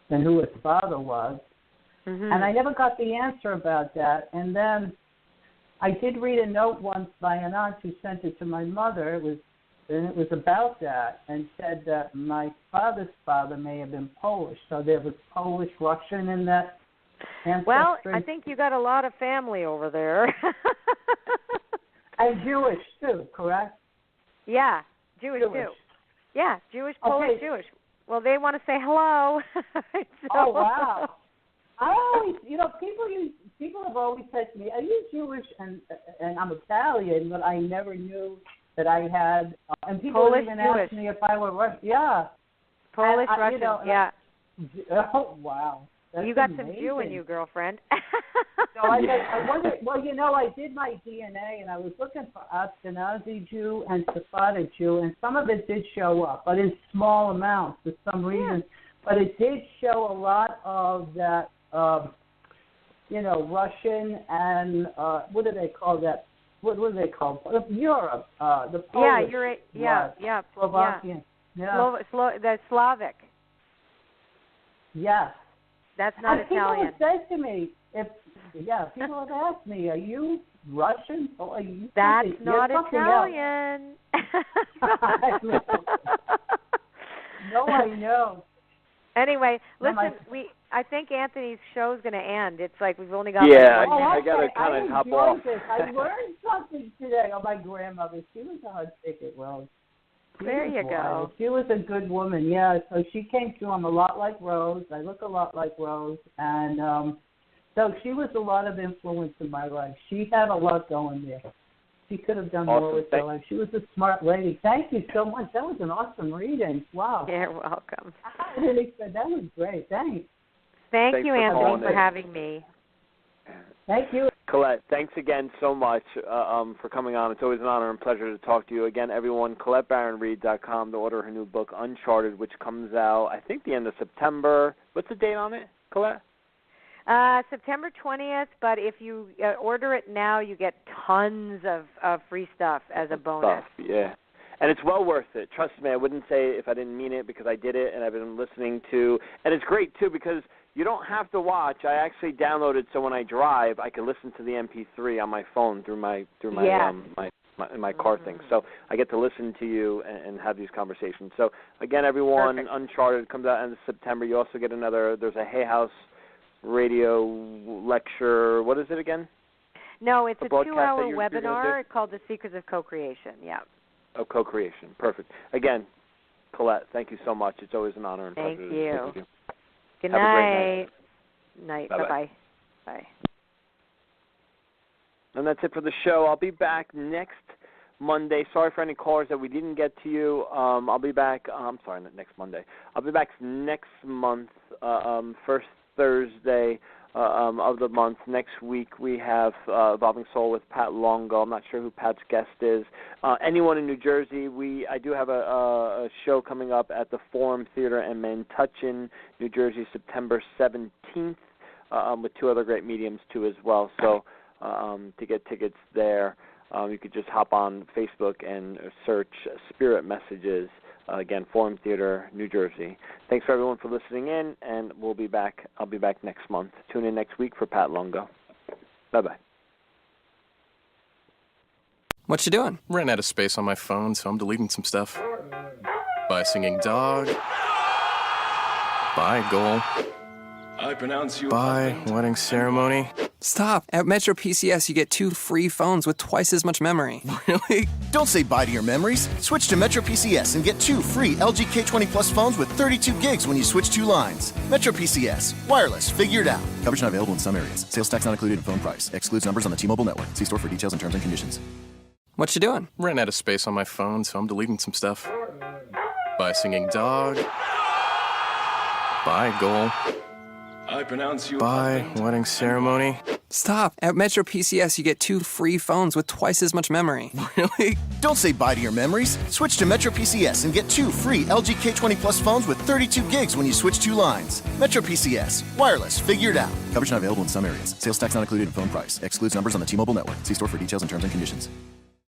who his father was. Mm-hmm. And I never got the answer about that. And then I did read a note once by an aunt who sent it to my mother. It was about that, and said that my father's father may have been Polish. So there was Polish, Russian in that ancestry. Well, I think you got a lot of family over there. And Jewish too, correct? Yeah, Jewish too. Yeah, Jewish, Polish, Jewish. Well, they want to say hello. Oh, wow. I always, people have always said to me, "Are you Jewish?" And I'm Italian, but I never knew that I had. And people Polish, even Jewish. asked me if I were Russian. Yeah. Polish, Russian. Yeah. Oh, wow. That's you got amazing. some Jew in you, girlfriend. So I wonder. Well, I did my DNA, and I was looking for Ashkenazi Jew and Sephardic Jew, and some of it did show up, but in small amounts for some reason. Yeah. But it did show a lot of that. Russian and what do they call that? What do they call Europe? The Polish. Slovakian. Yeah. The Slavic. Yes. That's not and Italian. People have said to me, people have asked me, are you Russian? Or are you That's something? not You're something Italian. No, I know. Anyway, No, listen, I think Anthony's show's going to end. It's like we've only got Yeah, like 1 minute. I got to kind of hop off. This. I learned something today. Oh, my grandmother, she was a hard ticket, Rose. There you go. She was a good woman, yeah. So she came through. I'm a lot like Rose. I look a lot like Rose. And so she was a lot of influence in my life. She had a lot going there. She could have done more with her life. She was a smart lady. Thank you so much. That was an awesome reading. Wow. You're welcome. That was great. Thanks. Thank you, Anthony, for having me. Thank you. Colette, thanks again so much for coming on. It's always an honor and pleasure to talk to you. Again, everyone, ColetteBaron-Reid.com to order her new book, Uncharted, which comes out, I think, the end of September. What's the date on it, Colette? September 20th, but if you order it now, you get tons of free stuff as a bonus. Yeah. And it's well worth it. Trust me, I wouldn't say if I didn't mean it because I did it and I've been listening to. And it's great, too, because you don't have to watch. I actually downloaded so when I drive, I can listen to the MP3 on my phone through my my car thing. So I get to listen to you and have these conversations. So, again, everyone, Perfect. Uncharted comes out in September. You also get there's a Hay House radio lecture. What is it again? No, it's a 2-hour webinar called The Secrets of Co-Creation. Yeah. Of co-creation. Perfect. Again, Colette, thank you so much. It's always an honor and pleasure to speak with you. Good Have night. A great night. Bye-bye. Bye-bye. Bye. And that's it for the show. I'll be back next Monday. Sorry for any callers that we didn't get to you. I'll be back. Not next Monday. I'll be back next month, first Thursday of the month. Next week we have Evolving Soul with Pat Longo. I'm not sure who Pat's guest is. Anyone in New Jersey, I do have a show coming up at the Forum Theater in Metuchen, New Jersey, September 17th, with 2 other great mediums too as well. So to get tickets there, you could just hop on Facebook and search Spirit Messages. Again, Forum Theater, New Jersey. Thanks for everyone for listening in, and we'll be back. I'll be back next month. Tune in next week for Pat Longo. Bye-bye. What you doing? Ran out of space on my phone, so I'm deleting some stuff. By singing dog. By goal. I pronounce you. By wedding ceremony. Stop. At Metro PCS, you get 2 free phones with twice as much memory. Really? Don't say bye to your memories. Switch to Metro PCS and get 2 free LG K20 Plus phones with 32 gigs when you switch 2 lines. Metro PCS. Wireless. Figured out. Coverage not available in some areas. Sales tax not included in phone price. Excludes numbers on the T-Mobile network. See store for details and terms and conditions. What you doing? Ran out of space on my phone, so I'm deleting some stuff. By singing dog. By goal. I pronounce you. By wedding ceremony. Stop. At Metro PCS, you get 2 free phones with twice as much memory. Really? Don't say bye to your memories. Switch to Metro PCS and get 2 free LG K20 Plus phones with 32 gigs when you switch 2 lines. Metro PCS. Wireless. Figured out. Coverage not available in some areas. Sales tax not included in phone price. Excludes numbers on the T-Mobile network. See store for details and terms and conditions.